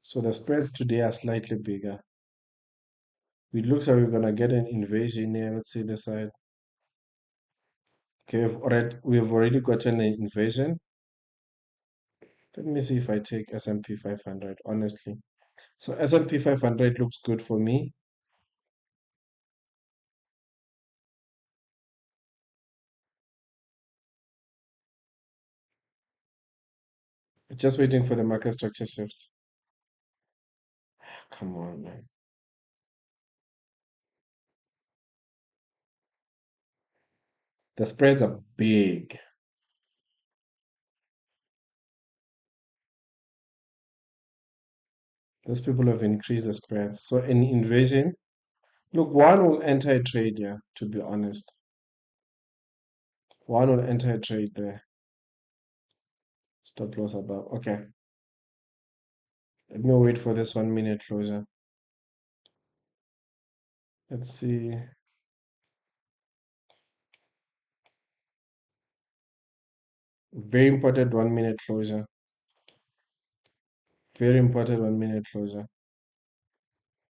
So the spreads today are slightly bigger. It looks like we're gonna get an invasion here. Let's see the side. Okay, we've already gotten an invasion. Let me see if I take S&P 500, honestly. So S&P 500 looks good for me. Just waiting for the market structure shift. Come on, man. The spreads are big. Those people have increased the spreads. So an invasion. Look, one will enter a trade here, to be honest. One will enter a trade there. Stop loss above. Okay. Let me wait for this 1 minute closure. Let's see. Very important 1 minute closure. Very important 1 minute closure.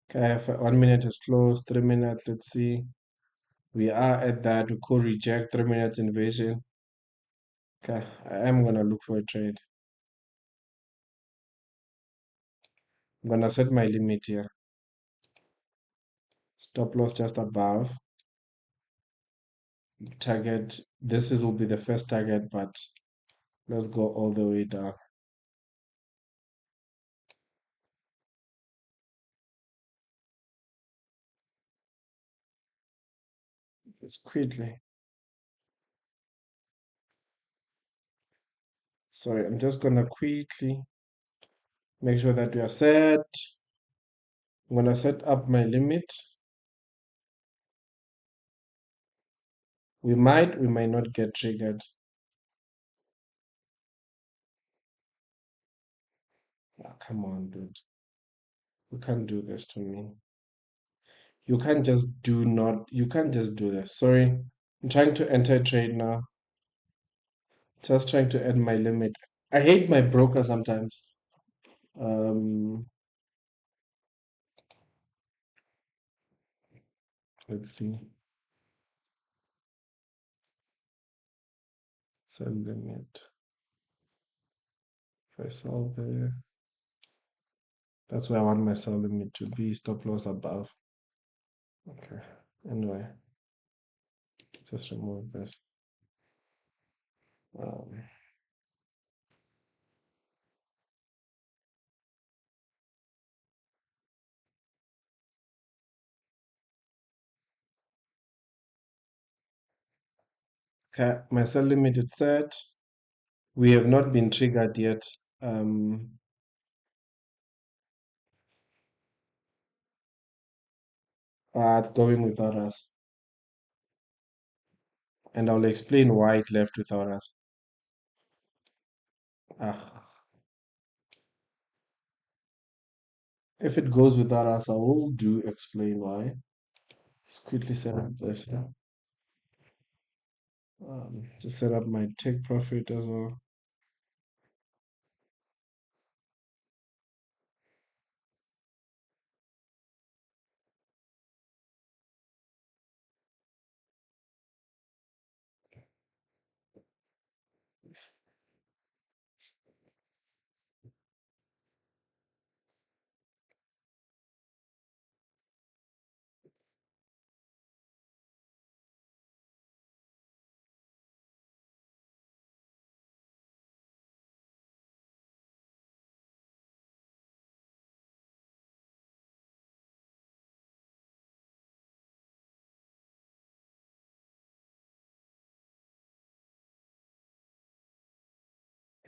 Okay, if 1 minute is closed, 3 minutes, let's see. We are at that. We could reject 3 minutes invasion. Okay, I am gonna look for a trade. I'm gonna set my limit here. Stop loss just above. Target. This is will be the first target, but let's go all the way down. Just quickly. Sorry, I'm just gonna quickly make sure that we are set. I'm gonna set up my limit. We might not get triggered. Ah, come on, dude. You can't do this to me. You can't just do this. Sorry. I'm trying to enter a trade now. Just trying to add my limit. I hate my broker sometimes. Um, let's see. Sell limit. If I sell there, that's where I want my sell limit to be. Stop loss above. Okay. Anyway, just remove this. Um, okay, my sell limit is set. We have not been triggered yet. It's going without us. And I'll explain why it left without us. Ah, if it goes without us, I will do explain why. Just quickly set up this. Just set up my take profit as well.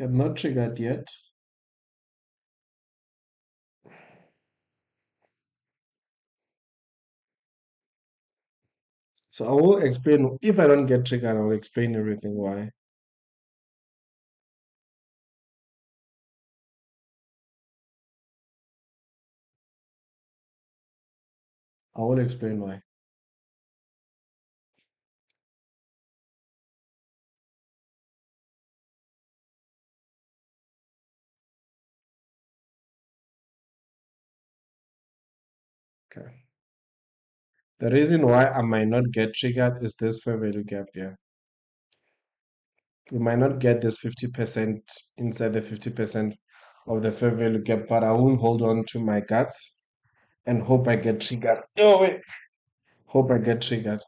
I'm not triggered yet. So I will explain if I don't get triggered, I'll explain everything why. I will explain why. Okay. The reason why I might not get triggered is this fair value gap here. We might not get this 50% inside the 50% of the fair value gap, but I will hold on to my guts and hope I get triggered. Oh wait. Hope I get triggered.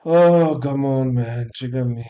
Oh, come on, man. Trigger me.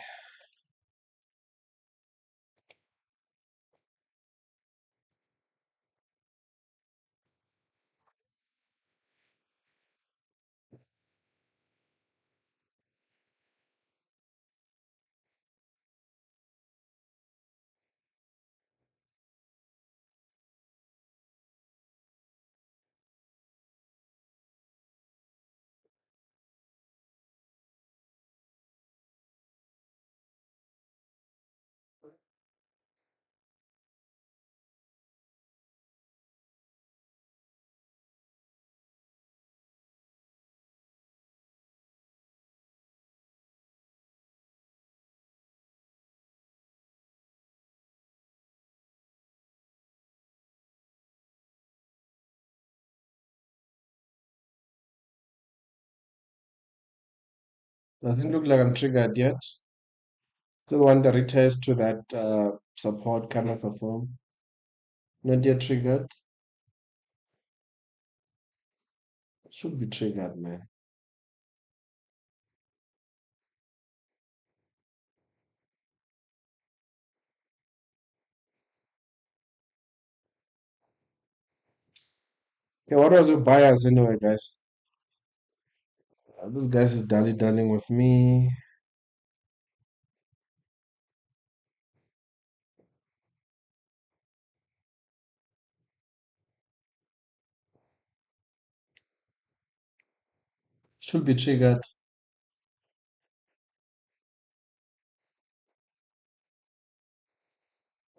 Doesn't look like I'm triggered yet. Still want the retest to that support kind of a form. Not yet triggered. Should be triggered, man. Okay, what was your bias anyway, guys? This guy is dallying with me. Should be triggered.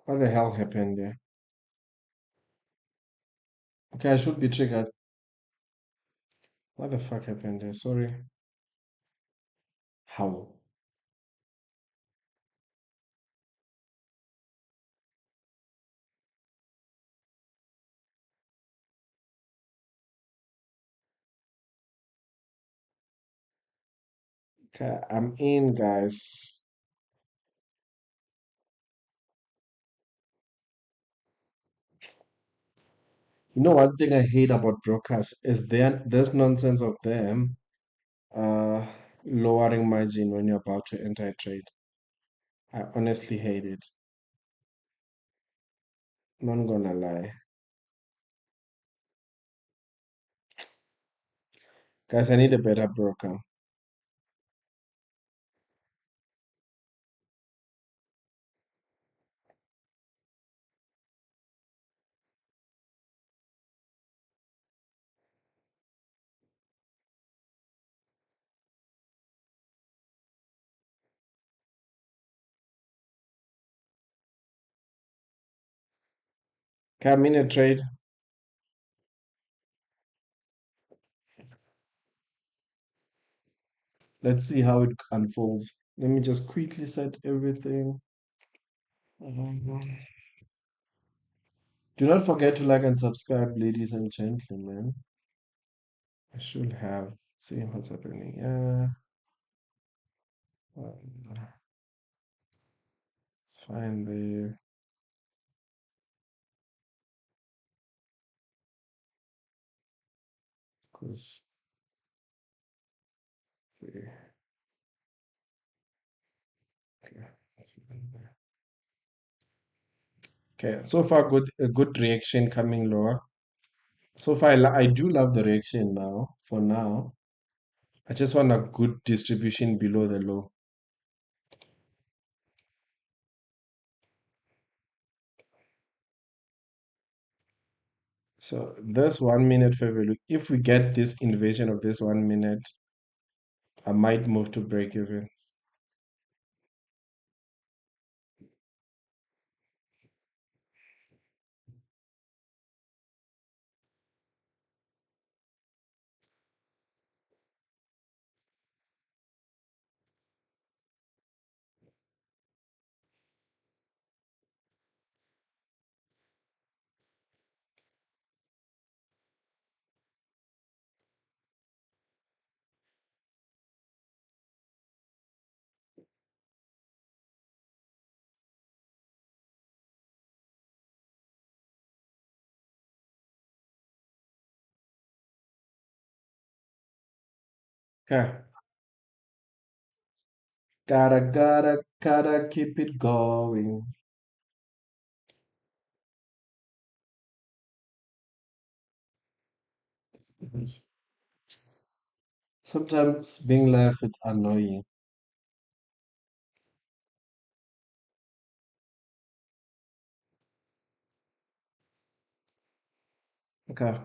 What the hell happened there? Okay, I should be triggered. What the fuck happened there? Sorry. How? Okay, I'm in, guys. You know, one thing I hate about brokers is there's nonsense of them uh lowering margin when you're about to enter a trade. I honestly hate it. Not gonna lie. Guys, I need a better broker. Come in a trade. Let's see how it unfolds. Let me just quickly set everything. Mhm. Do not forget to like and subscribe, ladies and gentlemen. I should have. See what's happening. Yeah, it's fine there. Cause okay, okay. Okay, so far good. A good reaction coming lower. So far, I do love the reaction now. For now, I just want a good distribution below the low. So this 1 minute fair value, if we get this invasion of this 1 minute, I might move to break even. Okay. Gotta keep it going. Sometimes being live it's annoying. Okay.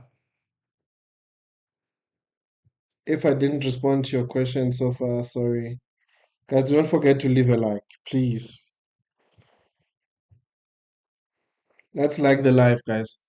If I didn't respond to your question so far, sorry. Guys, don't forget to leave a like, please. Let's like the live, guys.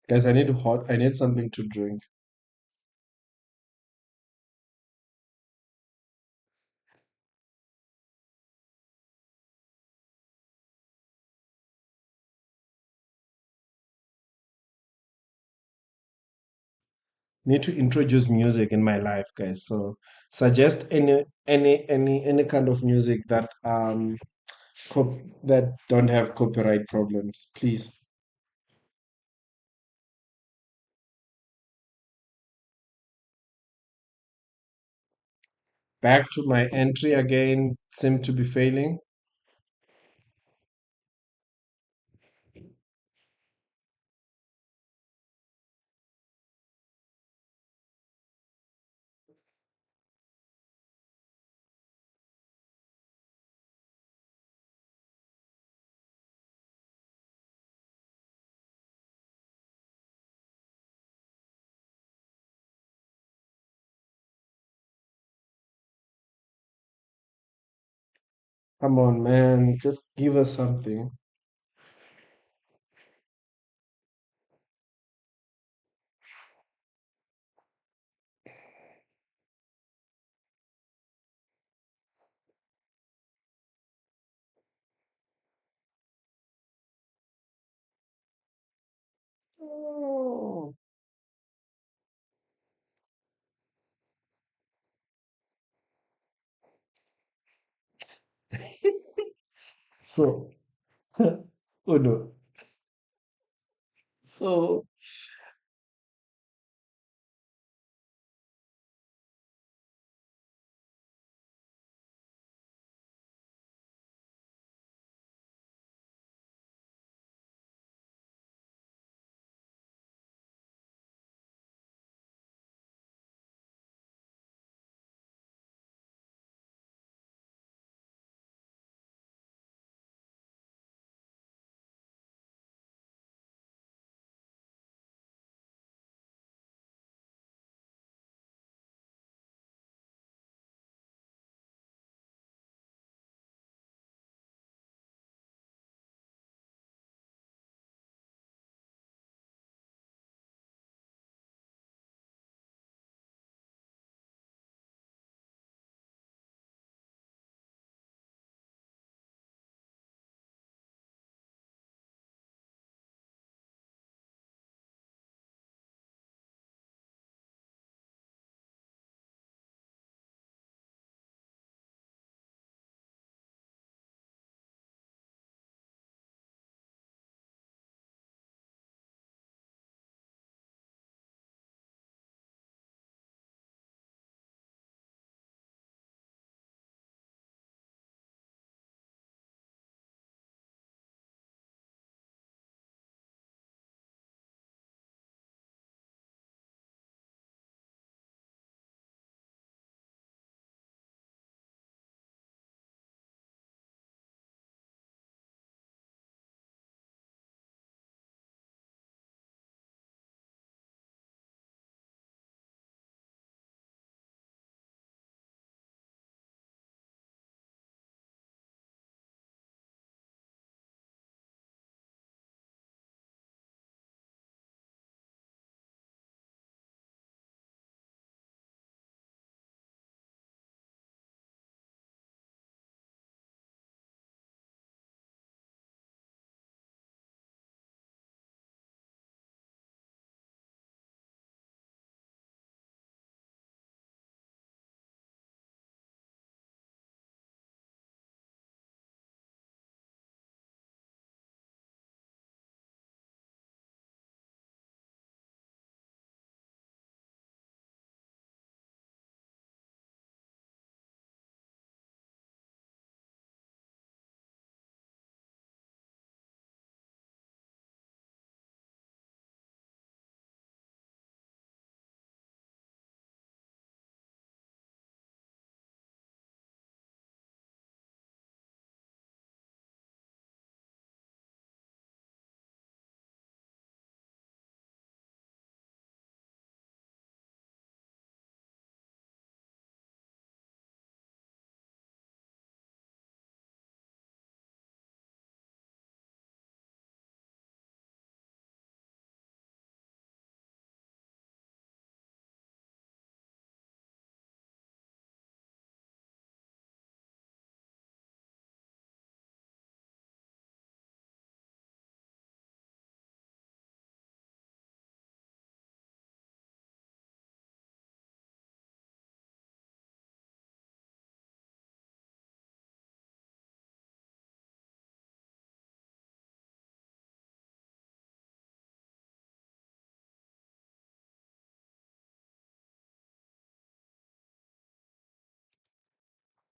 Guys, I need something to drink. Need to introduce music in my life, guys. So suggest any kind of music that that don't have copyright problems, please. Back to my entry again, seem to be failing. Come on, man, just give us something. Oh. So, oh no. So,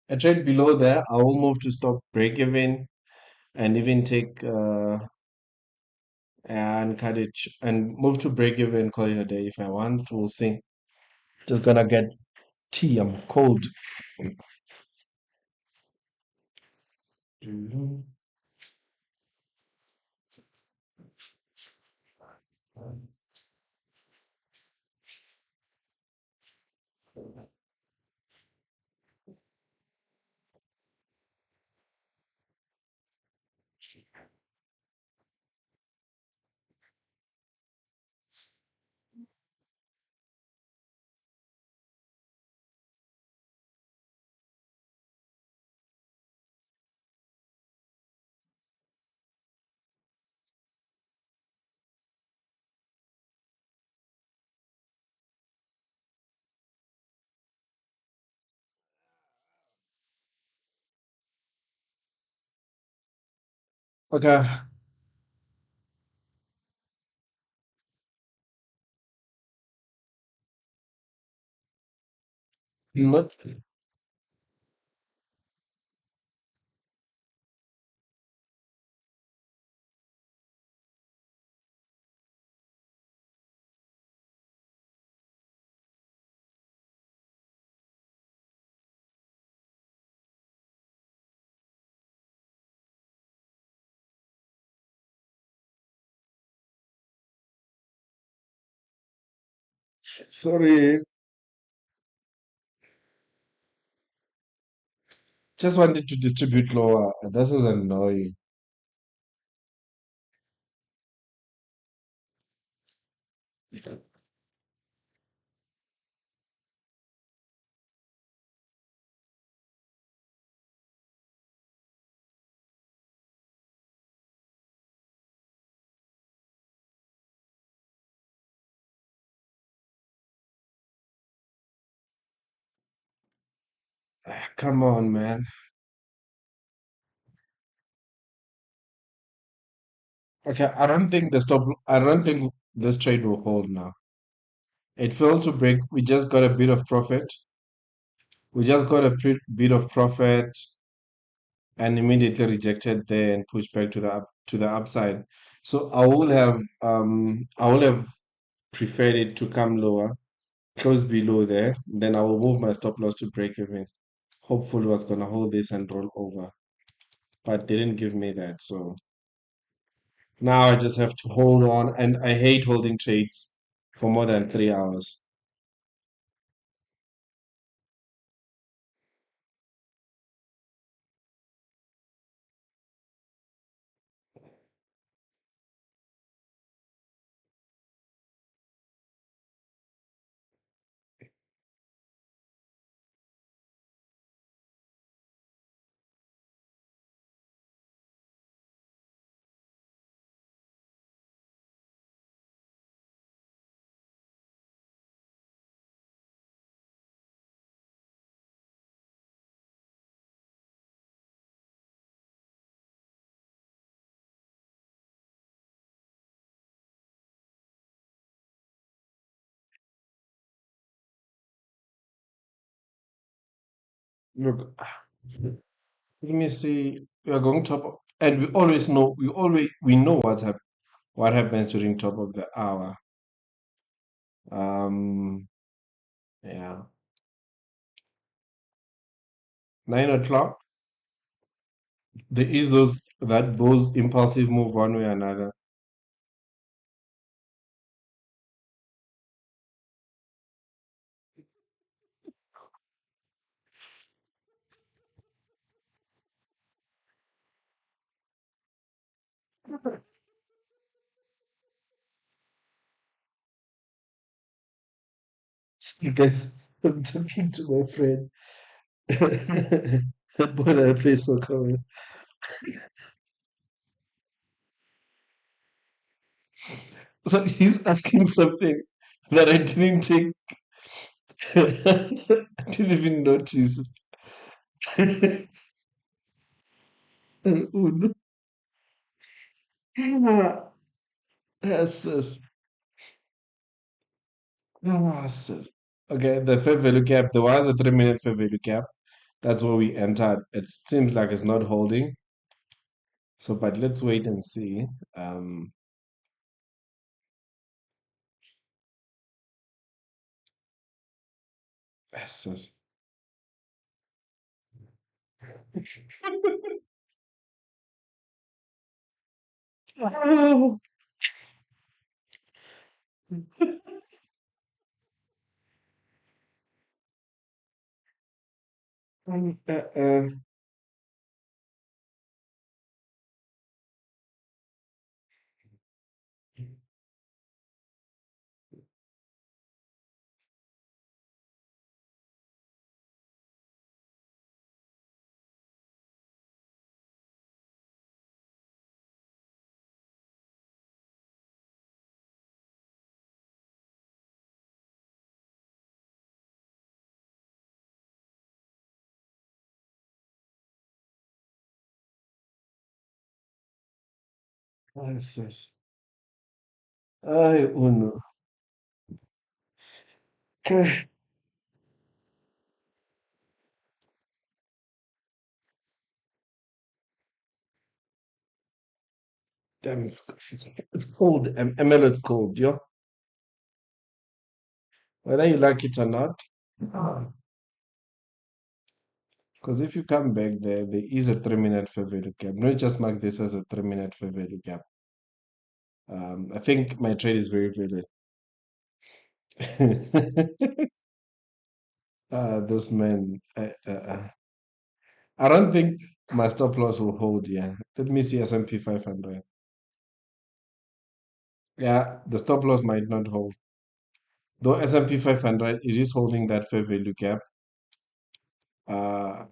A trade below there, I will move to stop break even and even take and cut it and move to break even, call it a day if I want. We'll see. Just gonna get tea. I'm cold. Okay. Not, sorry. Just wanted to distribute lower. This is annoying. Come on, man. Okay, I don't think this trade will hold now. It failed to break. We just got a bit of profit. We just got a bit of profit and immediately rejected there and pushed back to the upside. So I will have preferred it to come lower, close below there. Then I will move my stop loss to break even. Hopefully was gonna hold this and roll over. But didn't give me that. So now I just have to hold on and I hate holding trades for more than 3 hours. Look, let me see. We are going and we always know. We know what happens during top of the hour. Um, yeah, 9 o'clock. There is those impulsive move one way or another. You guys, I'm talking to my friend. Boy, that place so coming. So he's asking something that I didn't take. I didn't even notice. Oh no. Ah, yes, yes. Ah, so- Okay, the fair value gap. There was a 3 minute fair value gap. That's where we entered. It seems like it's not holding. So, but let's wait and see. Um, yes, yes. Uh, yes, yes. Ay, uno. Damn, it's cold. ML, it's cold, yo. Whether you like it or not. Because if you come back there, there is a 3 minute fair value gap. Not just mark this as a 3 minute fair value gap. I think my trade is very valid. This man. I don't think my stop loss will hold. Yeah, let me see S&P 500. Yeah, the stop loss might not hold. Though S&P 500, it is holding that fair value gap. Uh,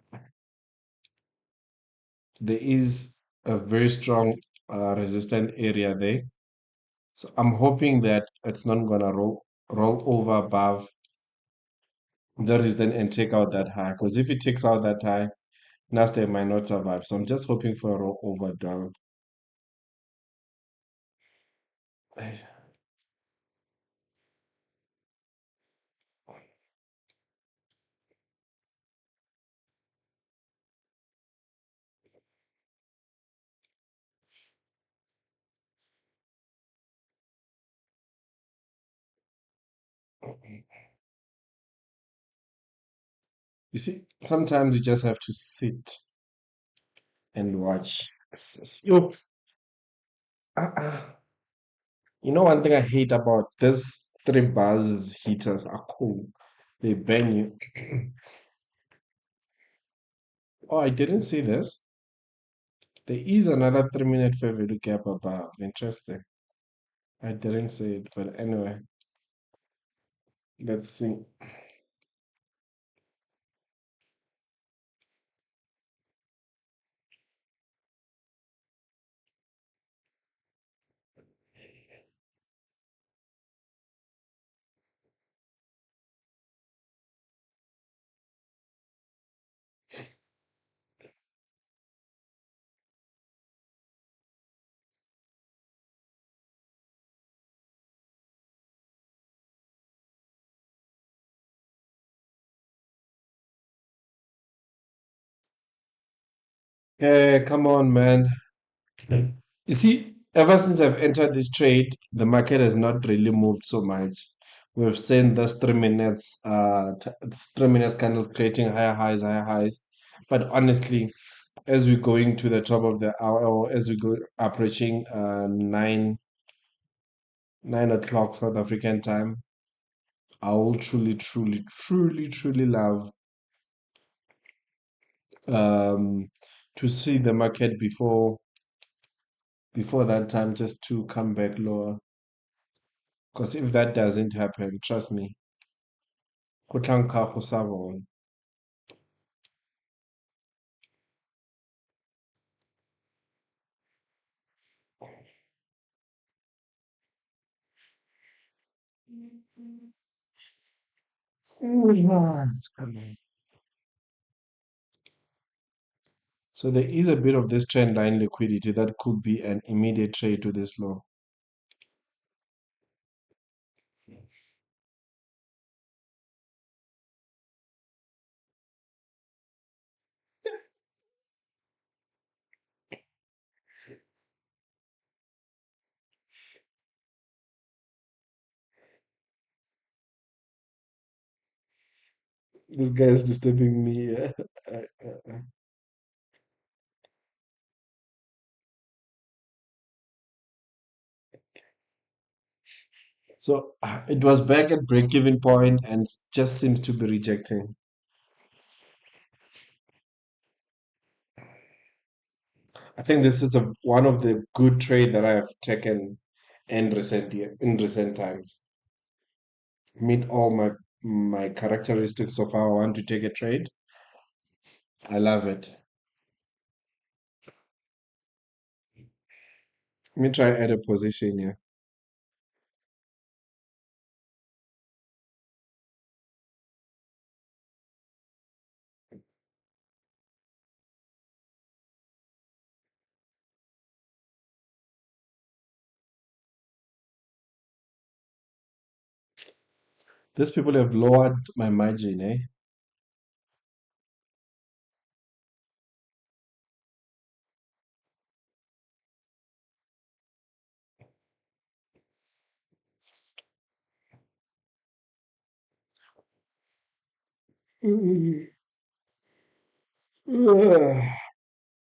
there is a very strong resistant area there. So I'm hoping that it's not gonna roll over above the resistance and take out that high. Because if it takes out that high, Nasdaq might not survive. So I'm just hoping for a roll over down. You see, sometimes you just have to sit and watch. Yo, uh-uh. You know, one thing I hate about this three bars heaters are cool. They burn you. Oh, I didn't see this. There is another 3 minute fair value gap above. Interesting. I didn't see it, but anyway, let's see. Hey, come on, man. You see, ever since I've entered this trade, the market has not really moved so much. We've seen this 3 minutes, 3 minutes candles creating higher highs. But honestly, as we're going to the top of the hour, or as we go approaching 9 o'clock South African time, I will truly love um to see the market before that time just to come back lower. Because if that doesn't happen, trust me, go tla nkga go sa bona. So there is a bit of this trend line liquidity that could be an immediate trade to this low. This guy is disturbing me. So it was back at break-even point and just seems to be rejecting. I think this is one of the good trade that I have taken in recent times. Meet all my characteristics of how I want to take a trade. I love it. Let me try add a position here. These people have lowered my margin, eh?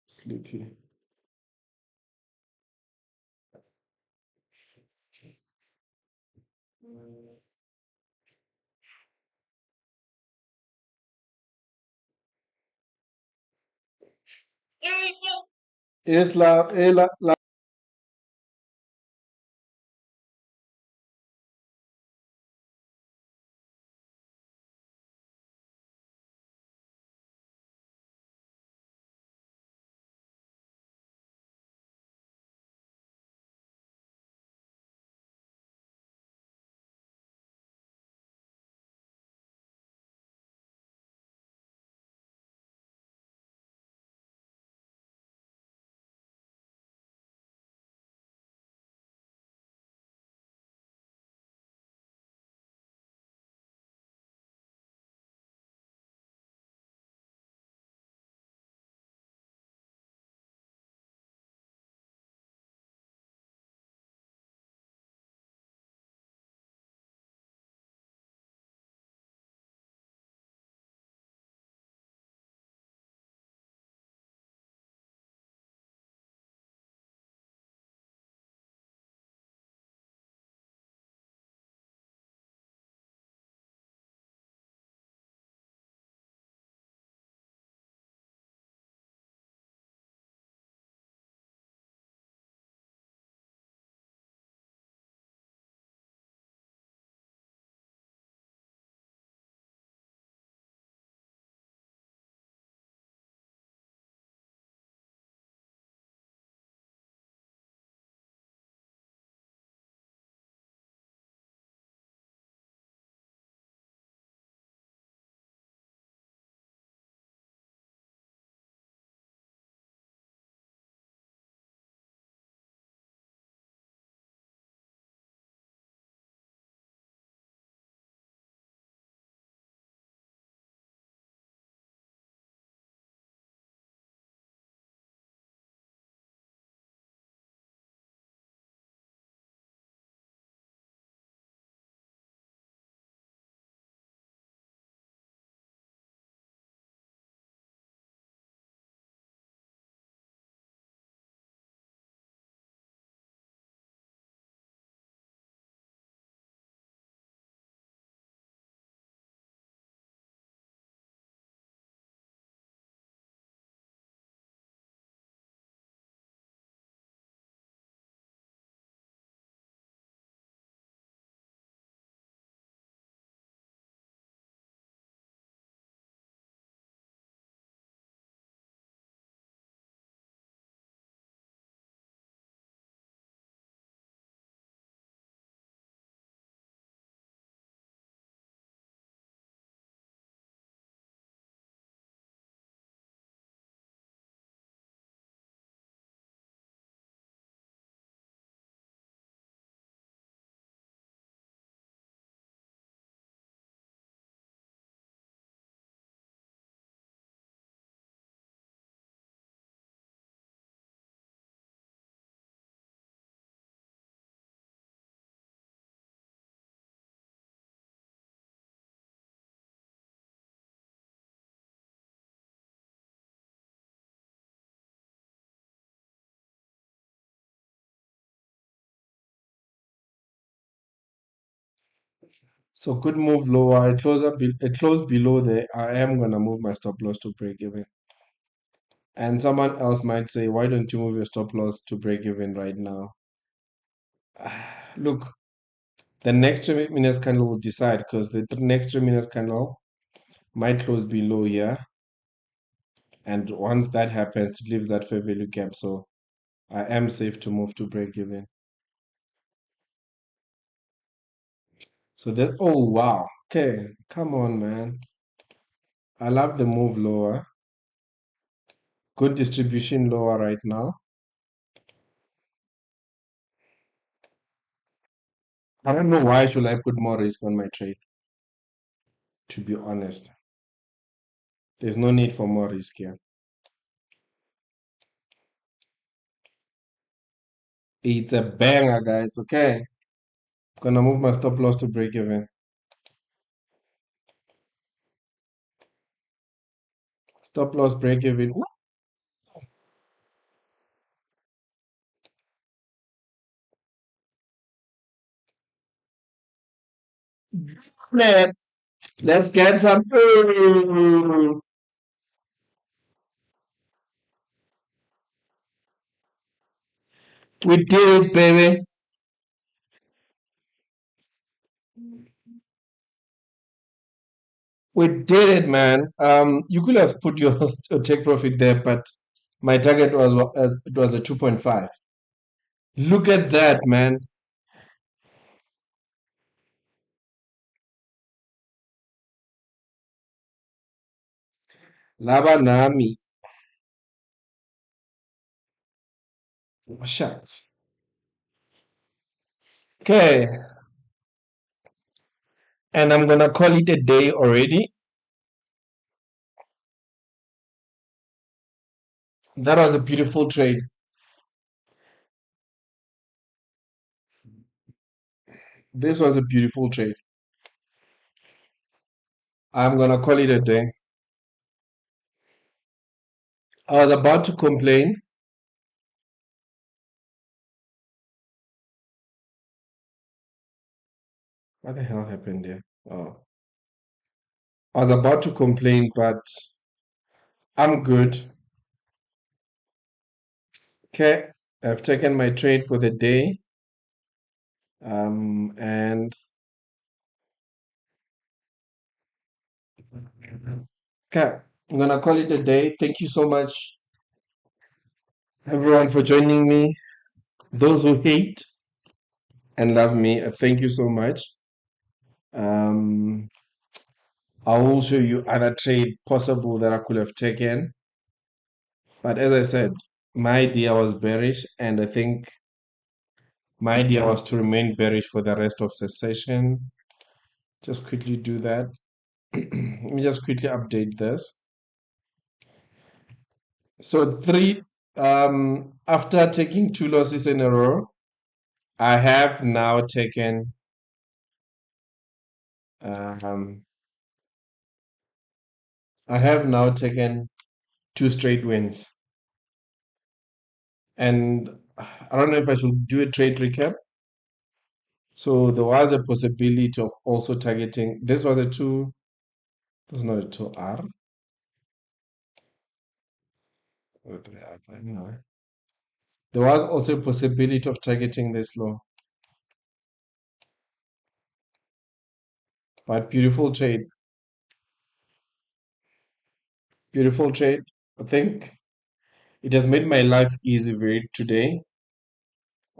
Sleepy. Yes, la. So good move lower. It closed below there. I am gonna move my stop loss to break even. And someone else might say, why don't you move your stop loss to break even right now? Look, the next 3 minutes candle will decide because the next 3 minutes candle might close below here. And once that happens, it leaves that fair value gap. So I am safe to move to break even. So that, oh wow. Okay, come on, man. I love the move lower. Good distribution lower right now. I don't know why should I put more risk on my trade, to be honest. There's no need for more risk here. It's a banger, guys. Okay. Gonna move my stop loss to break even. Stop loss break even. Man, let's get some. We did it, baby. We did it, man. You could have put your take profit there, but my target was it was a 2.5. Look at that, man. Laba Nami. Oh, shucks. Okay, and I'm gonna call it a day already. That was a beautiful trade. This was a beautiful trade. I'm gonna call it a day. I was about to complain. What the hell happened there? Oh, I was about to complain, but I'm good. Okay, I've taken my trade for the day. And okay, I'm gonna call it a day. Thank you so much, everyone, for joining me. Those who hate and love me, thank you so much. Um, I will show you other trade possible that I could have taken. But as I said, my idea was bearish, and I think my idea was to remain bearish for the rest of the session. Just quickly do that. Let me just quickly update this. So after taking two losses in a row, I have now taken um, I have now taken two straight wins. And I don't know if I should do a trade recap. So there was a possibility of also targeting. This was a two. This is not a two R. Or three R, I don't know. There was also a possibility of targeting this low. But beautiful trade. Beautiful trade. I think it has made my life easy very today.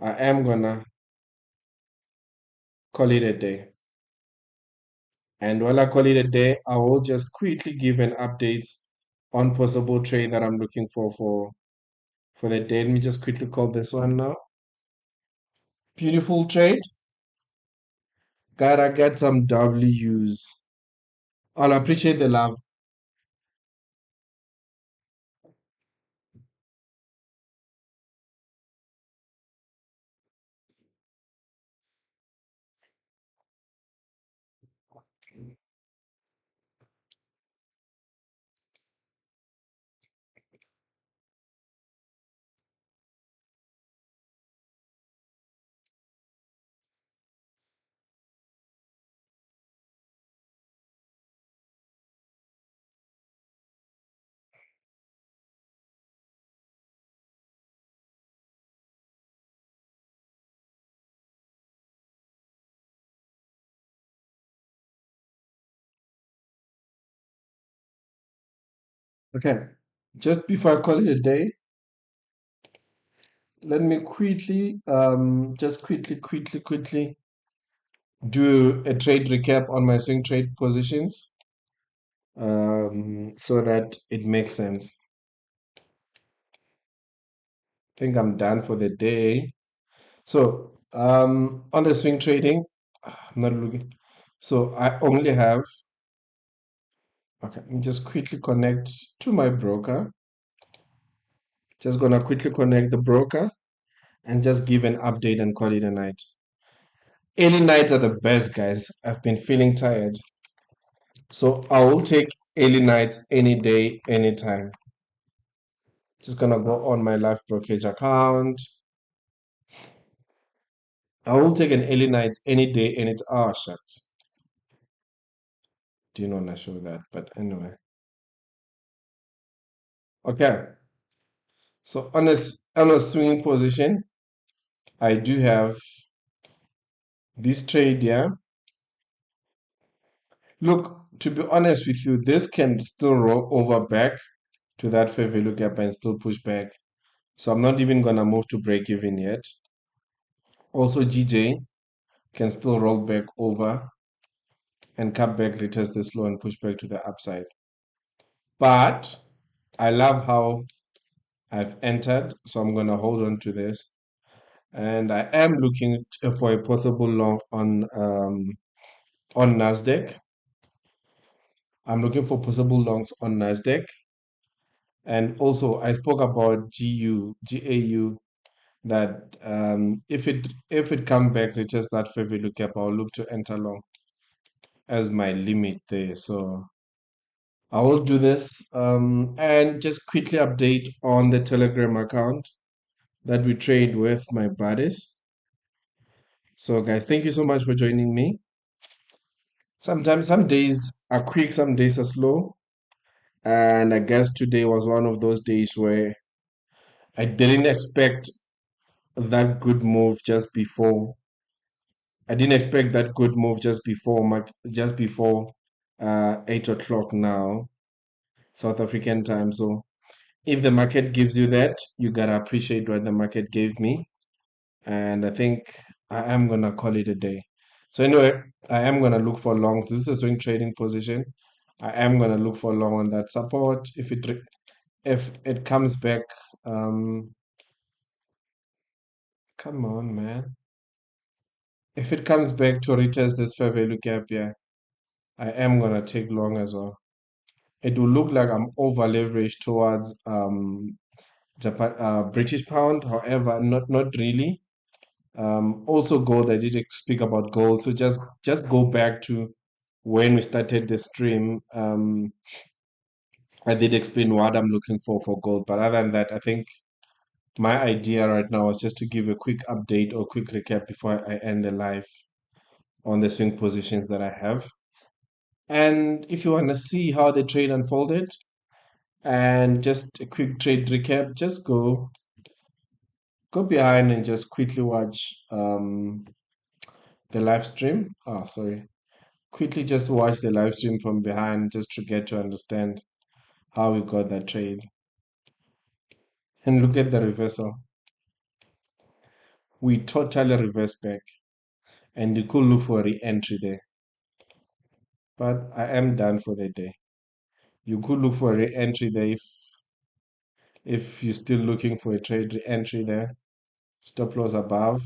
I am gonna call it a day. And while I call it a day, I will just quickly give an update on possible trade that I'm looking for the day. Let me just quickly call this one now. Beautiful trade. Gotta get some W's. I'll appreciate the love. Okay, just before I call it a day, let me quickly, just quickly do a trade recap on my swing trade positions, so that it makes sense. I think I'm done for the day. So, on the swing trading, I'm not looking. So I only have, okay, let me just quickly connect to my broker. Just gonna quickly connect the broker and just give an update and call it a night. Early nights are the best, guys. I've been feeling tired. So I will take early nights any day, anytime. Just gonna go on my live brokerage account. I will take an early night any day, any oh shucks. Didn't wanna show that, but anyway. Okay. So on a swing position, I do have this trade here. Look, to be honest with you, this can still roll over back to that fair value gap and still push back. So I'm not even gonna move to break even yet. Also, GJ can still roll back over and cut back, retest this low and push back to the upside. But I love how I've entered, so I'm gonna hold on to this. And I am looking for a possible long on Nasdaq. I'm looking for possible longs on Nasdaq. And also, I spoke about GAU, that if it come back, retest that fair value cap, I'll look to enter long as my limit there. So I will do this, and just quickly update on the Telegram account that we trade with my buddies. So guys, thank you so much for joining me. Sometimes some days are quick, some days are slow. And I guess today was one of those days where I didn't expect that good move just before. I didn't expect that good move just before 8 o'clock now, South African time. So if the market gives you that, you gotta appreciate what the market gave me. And I think I am gonna call it a day. So anyway, I am gonna look for longs. This is a swing trading position. I am gonna look for long on that support. If it comes back, um, come on, man. If it comes back to retest this fair value gap, yeah, I am gonna take long as well. It will look like I'm over leveraged towards Japan, British pound. However, not really. Also gold. I did speak about gold, so just go back to when we started the stream. I did explain what I'm looking for gold, but other than that, I think my idea right now is just to give a quick update or quick recap before I end the live on the swing positions that I have. And if you want to see how the trade unfolded and just a quick trade recap, just go behind and just quickly watch the live stream. Oh, sorry. Quickly just watch the live stream from behind just to get to understand how we got that trade. And look at the reversal. We totally reversed back. And you could look for a re-entry there. But I am done for the day. You could look for a re-entry there if you're still looking for a trade re-entry there. Stop loss above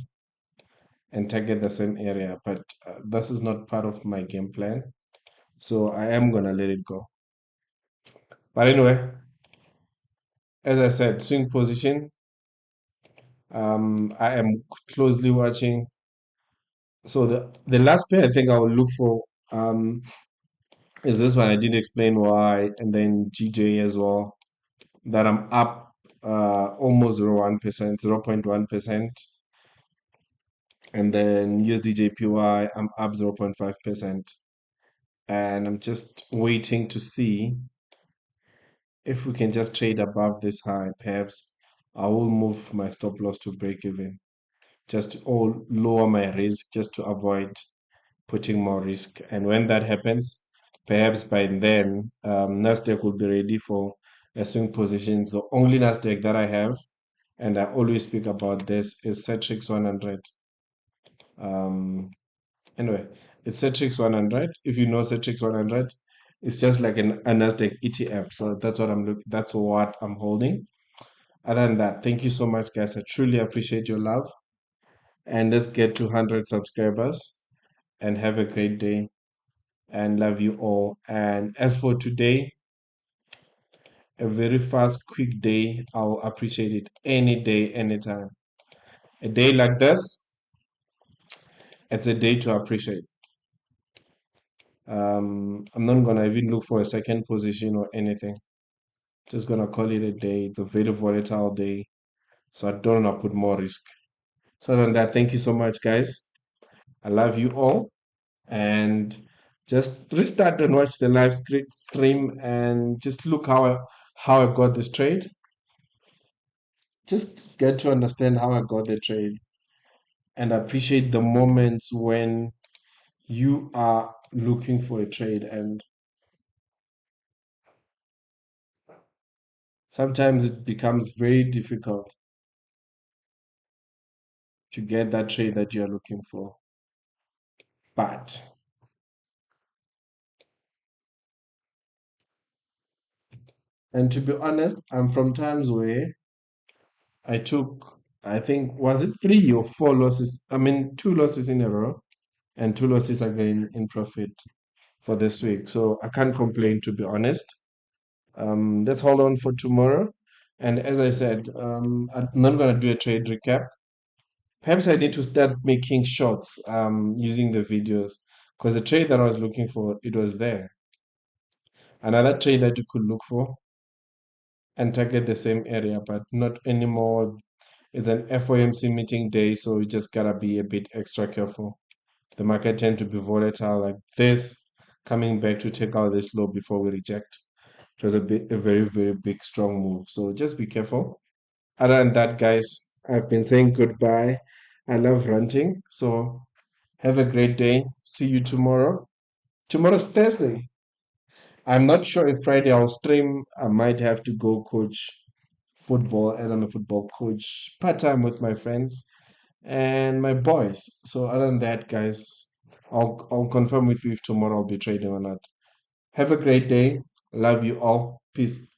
and target the same area. But this is not part of my game plan. So I am gonna let it go. But anyway, as I said, swing position. I am closely watching. So the last pair I think I will look for is this one. I did explain why, and then GJ as well. That I'm up almost 0.1%, 0.1%. And then USDJPY, I'm up 0.5%. And I'm just waiting to see if we can just trade above this high. Perhaps I will move my stop loss to break even, just to lower my risk, just to avoid putting more risk. And when that happens, perhaps by then, Nasdaq will be ready for a swing position. The only Nasdaq that I have, and I always speak about this, is Cetrix 100. Um, anyway, it's Cetrix 100. If you know Cetrix 100, it's just like a Nasdaq ETF. So that's what I'm looking. That's what I'm holding. Other than that, thank you so much, guys. I truly appreciate your love. And let's get to 100 subscribers. And have a great day. And love you all. And as for today, a very fast, quick day. I'll appreciate it any day, anytime. A day like this, it's a day to appreciate. I'm not gonna even look for a second position or anything. Just gonna call it a day. It's a very volatile day, so I don't wanna put more risk. So other than that, thank you so much, guys. I love you all, and just restart and watch the live stream, and just look how I got this trade. Just get to understand how I got the trade, and appreciate the moments when you are looking for a trade, and sometimes it becomes very difficult to get that trade that you're looking for. But, and to be honest, I'm from times where I took, I think, was it 3 or 4 losses? I mean, 2 losses in a row and 2 losses again in profit for this week. So I can't complain, to be honest. Let's hold on for tomorrow. And as I said, I'm not going to do a trade recap. Perhaps I need to start making shorts using the videos, because the trade that I was looking for, it was there. Another trade that you could look for and target the same area, but not anymore. It's an FOMC meeting day, so you just gotta be a bit extra careful. The market tend to be volatile like this, coming back to take out this low before we reject. It was a very, very big, strong move. So just be careful. Other than that, guys, I've been saying goodbye. I love ranting. So have a great day. See you tomorrow. Tomorrow's Thursday. I'm not sure if Friday I'll stream. I might have to go coach football, as I'm a football coach part time with my friends and my boys. So other than that, guys, I'll confirm with you if tomorrow I'll be trading or not. Have a great day. Love you all. Peace.